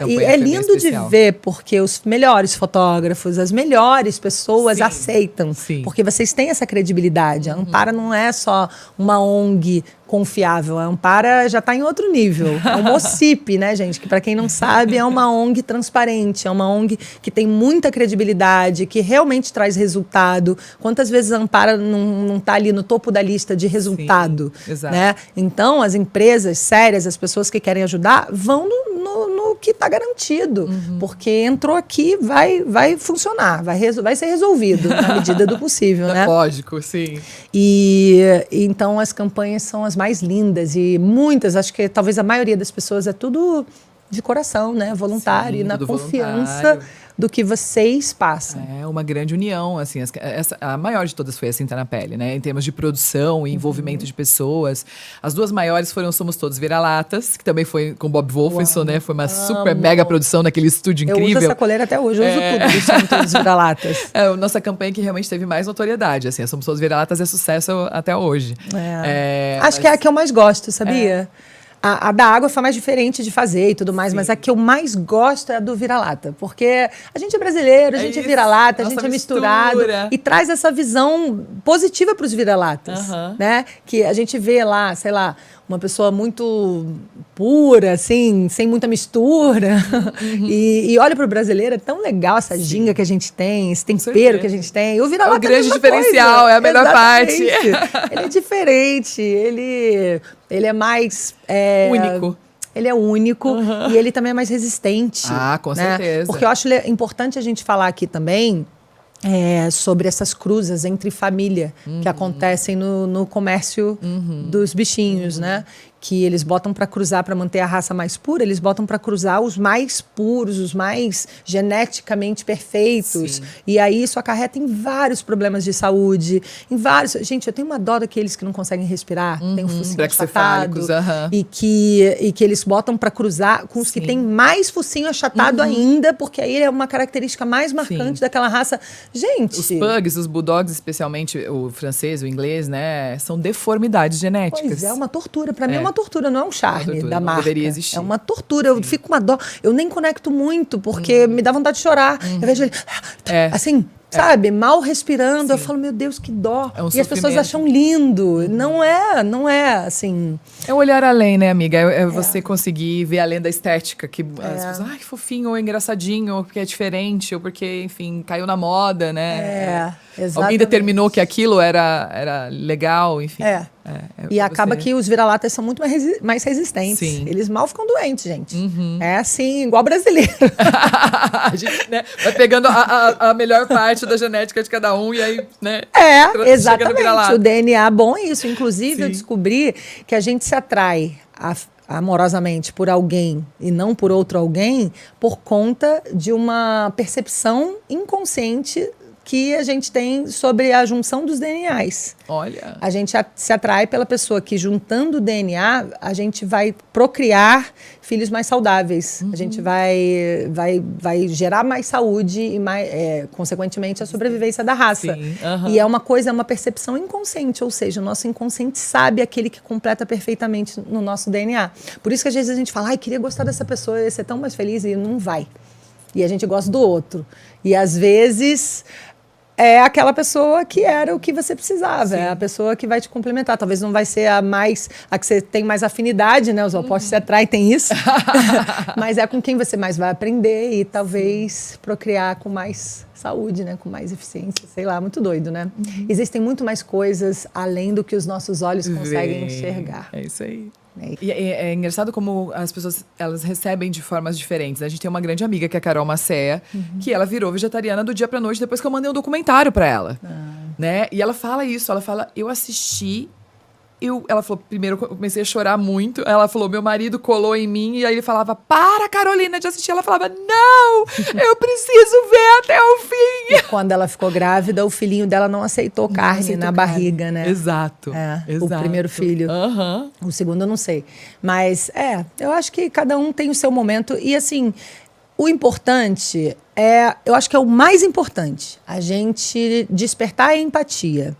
E é lindo de ver, porque os melhores fotógrafos, as melhores pessoas aceitam. Porque vocês têm essa credibilidade. A Ampara não é só uma ONG confiável. A Ampara já está em outro nível. É uma OCIP, né, gente? Que, para quem não sabe, é uma ONG transparente. É uma ONG que tem muita credibilidade, que realmente traz resultado. Quantas vezes a Ampara não está ali no topo da lista de resultado? Né? Então, as empresas sérias, as pessoas que querem ajudar, vão no que está garantido. Porque entrou aqui, vai funcionar, vai ser resolvido na medida do possível, né? Lógico, sim. E então as campanhas são as mais lindas e muitas, acho que talvez a maioria das pessoas é tudo de coração, né? Voluntário, e na confiança do que vocês passam. É uma grande união, assim, a maior de todas foi a Cinta na Pele, né? Em termos de produção e envolvimento de pessoas. As duas maiores foram Somos Todos Vira-Latas, que também foi com Bob Wolfenson, né? Foi uma super mega produção naquele estúdio incrível. Eu uso essa coleira até hoje, eu uso tudo dos Somos Todos Vira-Latas. A nossa campanha que realmente teve mais notoriedade, assim, a Somos Todos Vira-Latas é sucesso até hoje. Acho que é a que eu mais gosto, sabia? A da água foi mais diferente de fazer e tudo mais, mas a que eu mais gosto é a do vira-lata. Porque a gente é brasileiro, a gente é vira-lata, a gente é misturado. E traz essa visão positiva para os vira-latas. Né? Que a gente vê lá, sei lá, uma pessoa muito pura, assim, sem muita mistura. E olha para o brasileiro, é tão legal essa ginga que a gente tem, esse tempero que a gente tem. O vira-lata é o grande diferencial, coisa. É a melhor parte. Ele é diferente, ele é mais... único. ele é único e ele também é mais resistente. Ah, com certeza. Porque eu acho importante a gente falar aqui também sobre essas cruzas entre família que acontecem no comércio dos bichinhos, né? Que eles botam para cruzar, para manter a raça mais pura, eles botam para cruzar os mais puros, os mais geneticamente perfeitos. Sim. E aí isso acarreta em vários problemas de saúde, em vários... Gente, eu tenho uma dó daqueles que não conseguem respirar, tem um focinho achatado, e que eles botam para cruzar com os que têm mais focinho achatado ainda, porque aí é uma característica mais marcante daquela raça. Gente... Os pugs, os bulldogs, especialmente o francês, o inglês, né? São deformidades genéticas. Pois é, uma tortura. Para mim é uma tortura, não é um charme da marca. Deveria existir. É uma tortura. Eu fico com uma dó. Eu nem conecto muito, porque me dá vontade de chorar. Eu vejo ele, assim, sabe, mal respirando. Eu falo, meu Deus, que dó. E as pessoas acham lindo. Não é, assim... É o olhar além, né, amiga? É você conseguir ver além da estética. Que as pessoas, ai, que fofinho, ou engraçadinho, ou porque é diferente, ou porque, enfim, caiu na moda, né? Exatamente. Alguém determinou que aquilo era legal, enfim. E acaba que os vira-latas são muito mais resistentes. Sim. Eles mal ficam doentes, gente. É assim, igual brasileiro. A gente, né, vai pegando a melhor parte da genética de cada um e aí, né? Exatamente. O DNA bom é isso. Inclusive, eu descobri que a gente se atrai amorosamente por alguém e não por outro alguém por conta de uma percepção inconsciente que a gente tem sobre a junção dos DNAs. Olha. A gente se atrai pela pessoa que, juntando o DNA, a gente vai procriar filhos mais saudáveis. A gente vai gerar mais saúde e, consequentemente, a sobrevivência da raça. E é uma percepção inconsciente, ou seja, o nosso inconsciente sabe aquele que completa perfeitamente no nosso DNA. Por isso que, às vezes, a gente fala, ai, queria gostar dessa pessoa, ia ser tão mais feliz, e não vai. E a gente gosta do outro. E, às vezes... é aquela pessoa que era o que você precisava, é a pessoa que vai te complementar. Talvez não vai ser a que você tem mais afinidade, né? Os opostos se atraem, tem isso. Mas é com quem você mais vai aprender e talvez procriar com mais saúde, né? Com mais eficiência, sei lá, muito doido, né? Existem muito mais coisas além do que os nossos olhos conseguem enxergar. É isso aí. E é engraçado como as pessoas, elas recebem de formas diferentes. A gente tem uma grande amiga, que é a Carol Macea, que ela virou vegetariana do dia pra noite depois que eu mandei um documentário pra ela. Né? E ela fala isso, ela fala, eu assisti... Ela falou, primeiro eu comecei a chorar muito. Ela falou, meu marido colou em mim. E aí ele falava, para, Carolina, de assistir. Ela falava, não, eu preciso ver até o fim. E quando ela ficou grávida, o filhinho dela não aceitou carne na barriga, né? Exato. O primeiro filho. O segundo eu não sei. Mas, eu acho que cada um tem o seu momento. E, assim, o importante eu acho que é o mais importante, a gente despertar a empatia.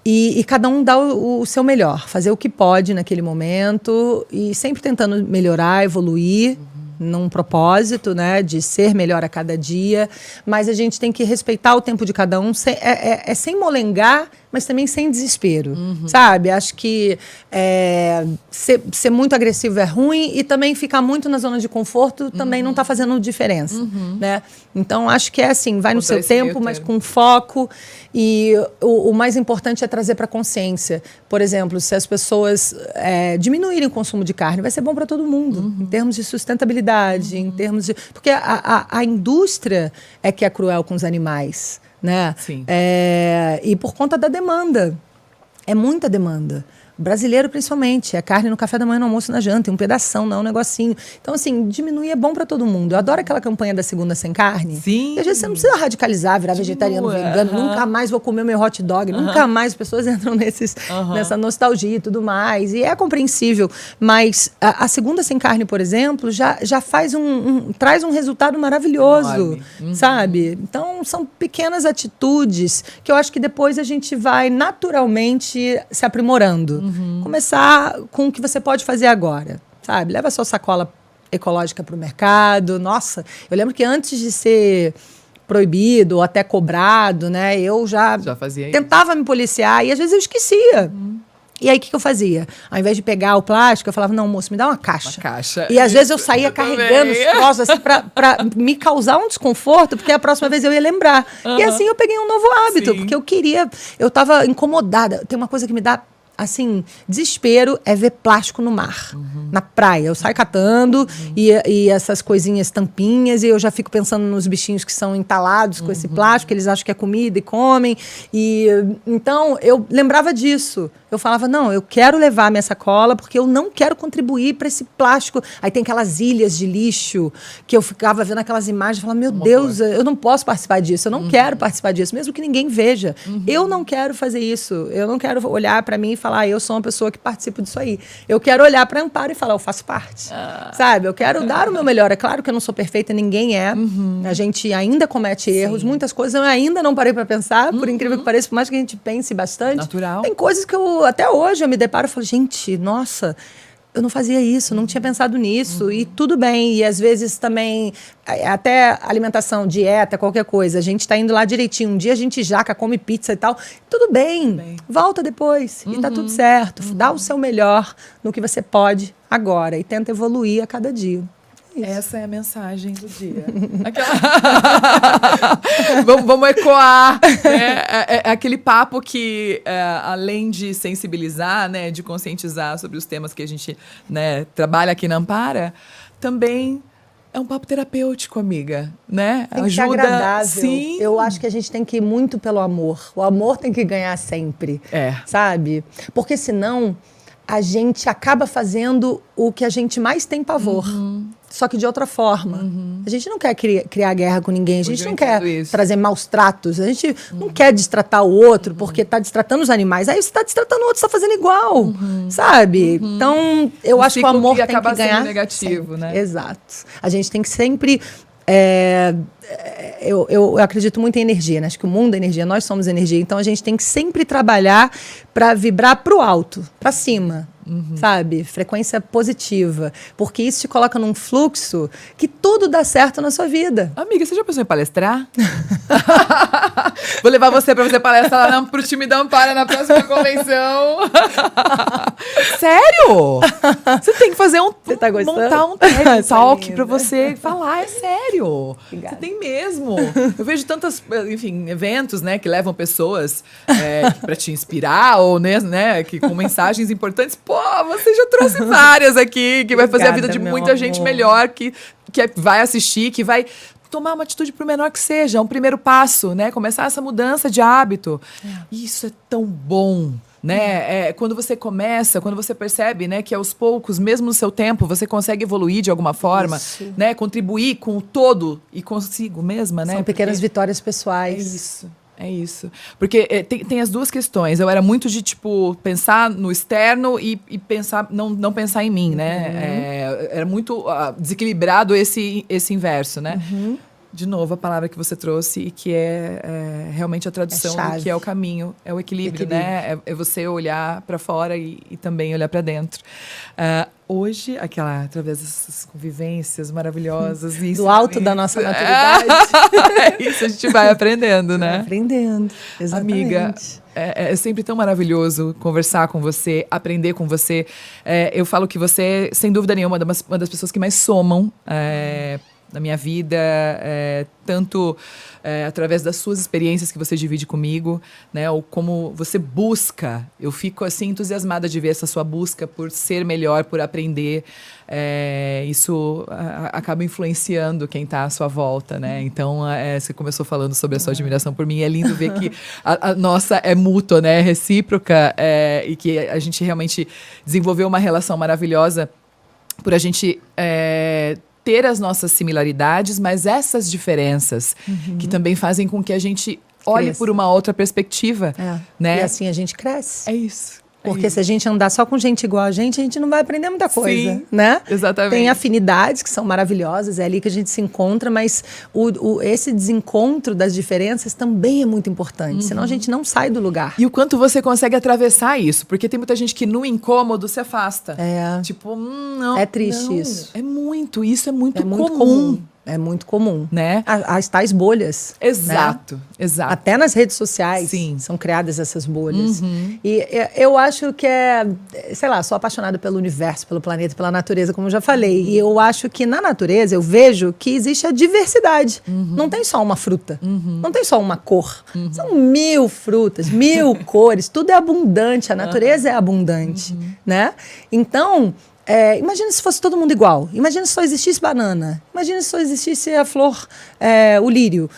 E cada um dá o seu melhor, fazer o que pode naquele momento e sempre tentando melhorar, evoluir num propósito, né, de ser melhor a cada dia. Mas a gente tem que respeitar o tempo de cada um, sem molengar, mas também sem desespero, sabe? Acho que ser muito agressivo é ruim e também ficar muito na zona de conforto também não está fazendo diferença, né? Então, acho que é assim, vai no seu tempo, mas com foco. E o mais importante é trazer para a consciência. Por exemplo, se as pessoas diminuírem o consumo de carne, vai ser bom para todo mundo, em termos de sustentabilidade, em termos de... Porque a indústria é que é cruel com os animais, né? Sim. E por conta da demanda. É muita demanda. O brasileiro, principalmente, é carne no café da manhã, no almoço, na janta, um pedação, não um negocinho. Então, assim, diminuir é bom para todo mundo. Eu adoro aquela campanha da segunda sem carne. Sim. E às vezes você não precisa radicalizar, virar vegetariano, vegano, nunca mais vou comer meu hot dog, nunca mais. As pessoas entram nessa nostalgia e tudo mais. E é compreensível. Mas a segunda sem carne, por exemplo, já faz traz um resultado maravilhoso, sabe? Então, são pequenas atitudes que eu acho que depois a gente vai naturalmente se aprimorando. Começar com o que você pode fazer agora, sabe? Leva a sua sacola ecológica para o mercado. Nossa, eu lembro que antes de ser proibido ou até cobrado, né? Eu já tentava me policiar e às vezes eu esquecia. E aí, o que eu fazia? Ao invés de pegar o plástico, eu falava, não, moço, me dá uma caixa. Uma caixa. E às vezes eu saía carregando os troços assim, pra me causar um desconforto, porque a próxima vez eu ia lembrar. E assim eu peguei um novo hábito, porque eu estava incomodada. Tem uma coisa que me dá assim, desespero é ver plástico no mar, na praia. Eu saio catando e essas coisinhas, tampinhas, e eu já fico pensando nos bichinhos que são entalados com esse plástico, eles acham que é comida e comem. E então, eu lembrava disso. Eu falava, não, eu quero levar minha sacola porque eu não quero contribuir para esse plástico. Aí tem aquelas ilhas de lixo que eu ficava vendo aquelas imagens e falava, meu Deus, eu não posso participar disso, eu não quero participar disso, mesmo que ninguém veja. Eu não quero fazer isso, eu não quero olhar para mim e falar, eu sou uma pessoa que participo disso aí. Eu quero olhar para Amparo e falar, eu faço parte. Sabe? Eu quero dar o meu melhor. É claro que eu não sou perfeita, ninguém é. A gente ainda comete erros, muitas coisas eu ainda não parei para pensar, por incrível que pareça, por mais que a gente pense bastante. Natural. Tem coisas que até hoje eu me deparo e falo, gente, nossa, eu não fazia isso, não tinha pensado nisso, e tudo bem. E às vezes também, até alimentação, dieta, qualquer coisa, a gente está indo lá direitinho. Um dia a gente jaca, come pizza e tal, tudo bem. Volta depois e tá tudo certo. Dá o seu melhor no que você pode agora e tenta evoluir a cada dia. Essa é a mensagem do dia. Vamos ecoar. É aquele papo que, além de sensibilizar, né, de conscientizar sobre os temas que a gente, né, trabalha aqui na Ampara, também é um papo terapêutico, amiga. Né? Tem que ser agradável. Sim. Eu acho que a gente tem que ir muito pelo amor. O amor tem que ganhar sempre. Sabe? Porque senão a gente acaba fazendo o que a gente mais tem pavor. Só que de outra forma. A gente não quer criar guerra com ninguém, a gente não quer trazer maus tratos, a gente não quer destratar o outro porque está destratando os animais. Aí você está destratando o outro, você está fazendo igual, sabe? Então, eu acho que o amor tem que ganhar negativo, sempre. né? Exato. A gente tem que sempre... eu acredito muito em energia, né? Acho que o mundo é energia, nós somos energia. Então, a gente tem que sempre trabalhar para vibrar para o alto, para cima. Sabe? Frequência positiva. Porque isso te coloca num fluxo que tudo dá certo na sua vida. Amiga, você já pensou em palestrar? Vou levar você pra fazer palestra lá pro time da Ampara na próxima convenção. Sério? Você tem que fazer montar um TED Talk pra você falar, é sério. Obrigada. Você tem mesmo. Eu vejo tantos, enfim, eventos, né, que levam pessoas pra te inspirar ou, né, que com mensagens importantes. Pô, você já trouxe várias aqui, que vai fazer a vida de muita gente melhor, que vai assistir, que vai tomar uma atitude pro menor que seja, um primeiro passo, né? Começar essa mudança de hábito. Isso é tão bom, né? Quando você começa, quando você percebe, né, que aos poucos, mesmo no seu tempo, você consegue evoluir de alguma forma, né? Contribuir com o todo e consigo mesma, né? São pequenas vitórias pessoais. É isso. É isso. Porque tem as duas questões. Eu era muito de, tipo, pensar no externo e pensar, não pensar em mim, né? Era muito desequilibrado esse inverso, né? De novo, a palavra que você trouxe e que é realmente a tradução do que é o caminho, é o equilíbrio, né? É você olhar para fora e também olhar para dentro. Hoje, através dessas convivências maravilhosas. Do alto da nossa maturidade. É isso, a gente vai aprendendo, né? Vai aprendendo, exatamente. Amiga, é sempre tão maravilhoso conversar com você, aprender com você. Eu falo que você, sem dúvida nenhuma, uma das pessoas que mais somam na minha vida, tanto através das suas experiências que você divide comigo, né, ou como você busca. Eu fico assim entusiasmada de ver essa sua busca por ser melhor, por aprender. Isso acaba influenciando quem está à sua volta, né? Então, você começou falando sobre a sua admiração por mim. É lindo ver que a nossa é mútua, né? É recíproca, e que a gente realmente desenvolveu uma relação maravilhosa por a gente ter as nossas similaridades, mas essas diferenças que também fazem com que a gente olhe por uma outra perspectiva, né? E assim a gente cresce. É isso. Porque se a gente andar só com gente igual a gente não vai aprender muita coisa, Sim, né? Exatamente. Tem afinidades que são maravilhosas, é ali que a gente se encontra, mas esse desencontro das diferenças também é muito importante, senão a gente não sai do lugar. E o quanto você consegue atravessar isso, porque tem muita gente que no incômodo se afasta. Tipo, não. É triste isso. Isso é muito comum. É muito comum. Né? As tais bolhas. Exato, né? exato. Até nas redes sociais Sim. são criadas essas bolhas. E eu acho que sei lá, sou apaixonada pelo universo, pelo planeta, pela natureza, como eu já falei. E eu acho que na natureza eu vejo que existe a diversidade. Não tem só uma fruta, não tem só uma cor. São 1000 frutas, 1000 cores, tudo é abundante, a natureza é abundante, né? Então, imagina se fosse todo mundo igual. Imagina se só existisse banana. Imagina se só existisse a flor, o lírio.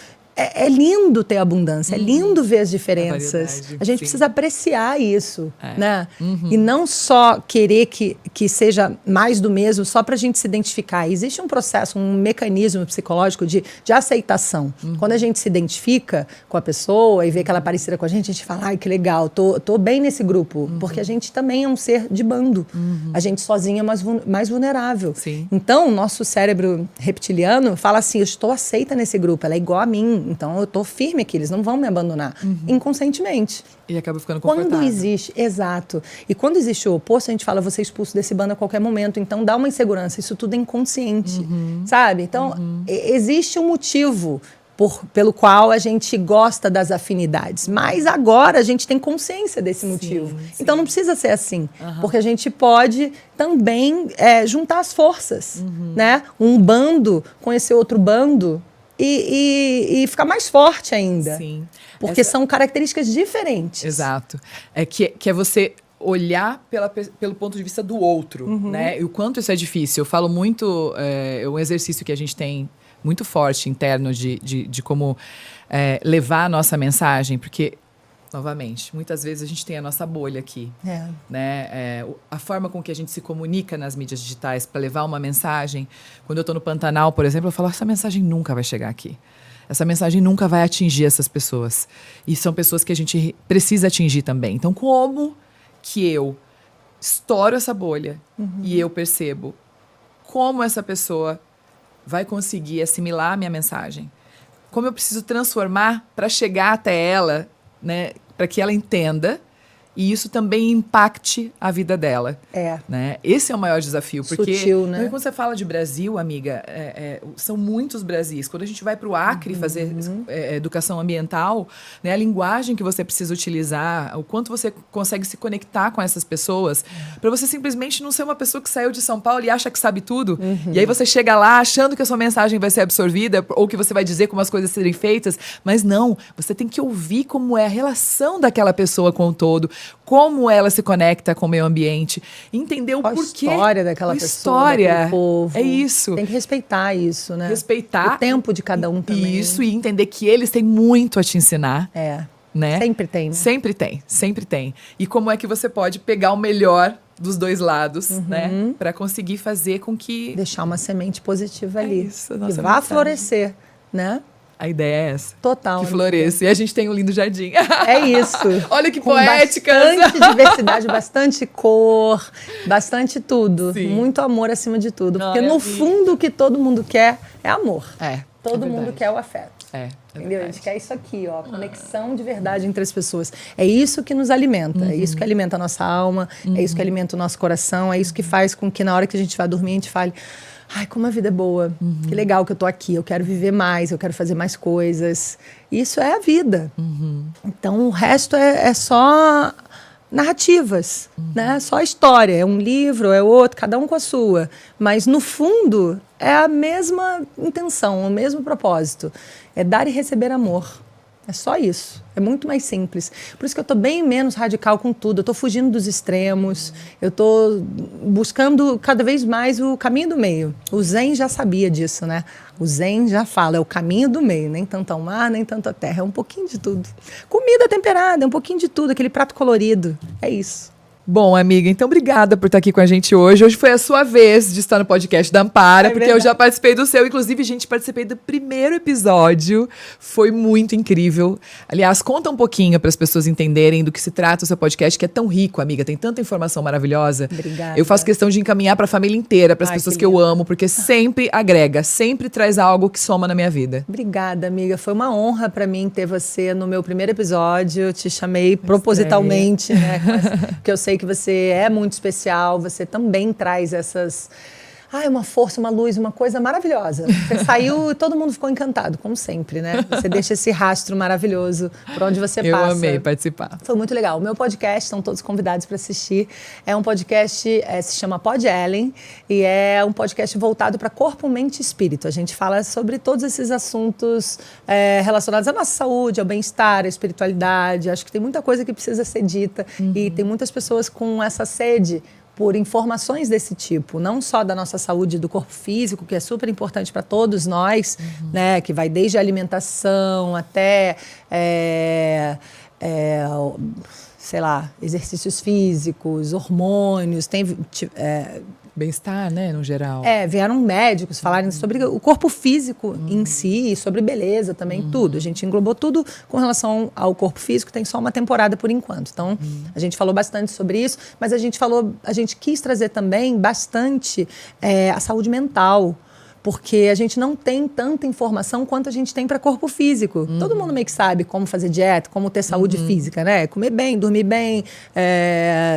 É lindo ter abundância, é lindo ver as diferenças. A gente precisa apreciar isso, né? E não só querer que seja mais do mesmo só para a gente se identificar. Existe um processo, um mecanismo psicológico de aceitação. Quando a gente se identifica com a pessoa e vê que ela é parecida com a gente fala, ai, que legal, tô bem nesse grupo. Porque a gente também é um ser de bando. A gente sozinha é mais vulnerável. Sim. Então, o nosso cérebro reptiliano fala assim, eu estou aceita nesse grupo, ela é igual a mim. Então, eu estou firme aqui, eles não vão me abandonar. Inconscientemente. E acaba ficando confortável. Quando existe, exato. E quando existe o oposto, a gente fala, você é expulso desse bando a qualquer momento. Então, dá uma insegurança. Isso tudo é inconsciente, sabe? Então, existe um motivo pelo qual a gente gosta das afinidades. Mas agora a gente tem consciência desse motivo. Sim. Então, não precisa ser assim. Porque a gente pode também juntar as forças, né? Um bando com esse outro bando e ficar mais forte ainda. Sim. Porque são características diferentes. Exato. Que é você olhar pelo ponto de vista do outro, né? E o quanto isso é difícil. Eu falo muito, é um exercício que a gente tem muito forte interno de como levar a nossa mensagem, porque, novamente, muitas vezes a gente tem a nossa bolha aqui, né? A forma com que a gente se comunica nas mídias digitais para levar uma mensagem. Quando eu estou no Pantanal, por exemplo, eu falo, essa mensagem nunca vai chegar aqui. Essa mensagem nunca vai atingir essas pessoas. E são pessoas que a gente precisa atingir também. Então, como que eu estouro essa bolha e eu percebo como essa pessoa vai conseguir assimilar a minha mensagem? Como eu preciso transformar para chegar até ela, né, para que ela entenda e isso também impacte a vida dela. Né? Esse é o maior desafio. Porque sutil, né? Quando você fala de Brasil, amiga, são muitos Brasis. Quando a gente vai para o Acre fazer educação ambiental, né, a linguagem que você precisa utilizar, o quanto você consegue se conectar com essas pessoas, para você simplesmente não ser uma pessoa que saiu de São Paulo e acha que sabe tudo. E aí você chega lá achando que a sua mensagem vai ser absorvida ou que você vai dizer como as coisas serem feitas. Mas não, você tem que ouvir como é a relação daquela pessoa com o todo, como ela se conecta com o meio ambiente, entender o porquê. A história daquela pessoa, daquele povo. É isso. Tem que respeitar isso, né? Respeitar. O tempo de cada um também. Isso, e entender que eles têm muito a te ensinar. Né? Sempre tem. Né? Sempre tem, sempre tem. E como é que você pode pegar o melhor dos dois lados, né? Para conseguir fazer com que... deixar uma semente positiva ali. Isso, que vá florescer, né? A ideia é essa. Total. Que floresça. E a gente tem um lindo jardim. É isso. Olha que com poética. Bastante diversidade, bastante cor, bastante tudo. Sim. Muito amor acima de tudo. Porque Não, no fundo o que todo mundo quer é amor. Todo mundo verdade. quer o afeto. Entendeu? Verdade. A gente quer isso aqui, ó, conexão de verdade entre as pessoas. É isso que nos alimenta, é isso que alimenta a nossa alma, é isso que alimenta o nosso coração, é isso que faz com que na hora que a gente vai dormir a gente fale, ai, como a vida é boa, que legal que eu tô aqui, eu quero viver mais, eu quero fazer mais coisas. Isso é a vida. Então o resto é só narrativas, né? Só história, é um livro, é outro, cada um com a sua. Mas no fundo é a mesma intenção, o mesmo propósito. É dar e receber amor. É só isso. É muito mais simples. Por isso que eu estou bem menos radical com tudo. Eu estou fugindo dos extremos. Eu estou buscando cada vez mais o caminho do meio. O Zen já sabia disso, né? O Zen já fala, é o caminho do meio. Nem tanto ao mar, nem tanto à terra. É um pouquinho de tudo. Comida temperada, é um pouquinho de tudo. Aquele prato colorido. É isso. Bom, amiga, então obrigada por estar aqui com a gente hoje. Hoje foi a sua vez de estar no podcast da Ampara, porque eu já participei do seu. Inclusive, gente, participei do primeiro episódio. Foi muito incrível. Aliás, conta um pouquinho para as pessoas entenderem do que se trata o seu podcast, que é tão rico, amiga. Tem tanta informação maravilhosa. Obrigada. Eu faço questão de encaminhar para a família inteira, para as pessoas que eu amo, porque sempre agrega, sempre traz algo que soma na minha vida. Obrigada, amiga. Foi uma honra para mim ter você no meu primeiro episódio. Eu te chamei propositalmente, né? Porque eu sei que você é muito especial, você também traz essas uma força, uma luz, uma coisa maravilhosa. Você saiu e todo mundo ficou encantado, como sempre, né? Você deixa esse rastro maravilhoso por onde você passa. Eu amei participar. Foi muito legal. O meu podcast, estão todos convidados para assistir. É um podcast, se chama Pod Ellen, e é um podcast voltado para corpo, mente e espírito. A gente fala sobre todos esses assuntos relacionados à nossa saúde, ao bem-estar, à espiritualidade. Acho que tem muita coisa que precisa ser dita. E tem muitas pessoas com essa sede por informações desse tipo, não só da nossa saúde do corpo físico, que é super importante para todos nós, né, que vai desde a alimentação até, sei lá, exercícios físicos, hormônios, bem-estar, né, no geral. Vieram médicos falarem sobre o corpo físico em si, sobre beleza também, tudo. A gente englobou tudo com relação ao corpo físico, tem só uma temporada por enquanto. Então, a gente falou bastante sobre isso, mas a gente quis trazer também bastante a saúde mental, porque a gente não tem tanta informação quanto a gente tem para corpo físico. Todo mundo meio que sabe como fazer dieta, como ter saúde física, né? Comer bem, dormir bem,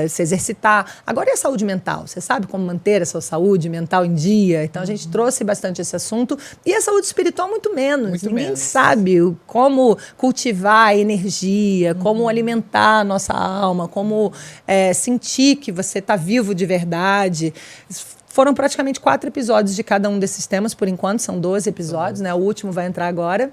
se exercitar. Agora e a saúde mental? Você sabe como manter a sua saúde mental em dia? Então a gente trouxe bastante esse assunto. E a saúde espiritual muito menos. Ninguém sabe como cultivar a energia, como alimentar a nossa alma, como sentir que você está vivo de verdade. Foram praticamente 4 episódios de cada um desses temas, por enquanto, são 12 episódios, né? O último vai entrar agora,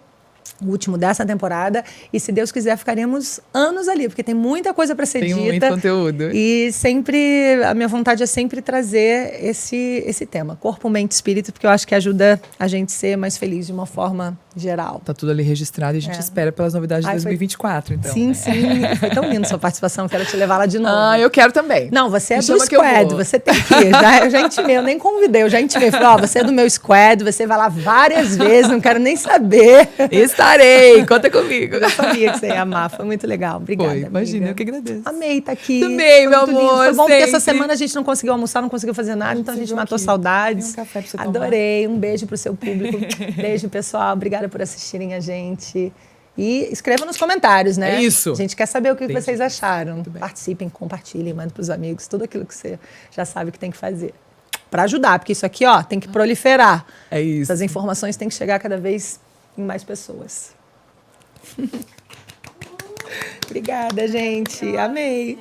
o último dessa temporada, e se Deus quiser ficaremos anos ali, porque tem muita coisa para ser dita. Tem muito conteúdo. E sempre, a minha vontade é sempre trazer esse tema, corpo, mente e espírito, porque eu acho que ajuda a gente ser mais feliz de uma forma geral. Tá tudo ali registrado e a gente espera pelas novidades de 2024, então. Sim, sim. Foi tão lindo sua participação, quero te levar lá de novo. Eu quero também. Não, você é do squad, você tem que ir. Eu já intimei, eu nem convidei, eu já intimei. Falei, você é do meu squad, você vai lá várias vezes, não quero nem saber. Estarei, conta comigo. Eu sabia que você ia amar, foi muito legal. Obrigada, imagina, eu que agradeço. Amei estar aqui. Também, meu amor. Foi bom porque essa semana a gente não conseguiu almoçar, não conseguiu fazer nada, então a gente matou saudades. Tem um café pra você tomar. Adorei, um beijo pro seu público. Beijo, pessoal. Obrigada por assistirem a gente. E escrevam nos comentários, né? É isso. A gente quer saber o que vocês acharam. Participem, compartilhem, mandem pros amigos, tudo aquilo que você já sabe que tem que fazer. Para ajudar, porque isso aqui, tem que proliferar. É isso. Essas informações têm que chegar cada vez em mais pessoas. Obrigada, gente. Amei.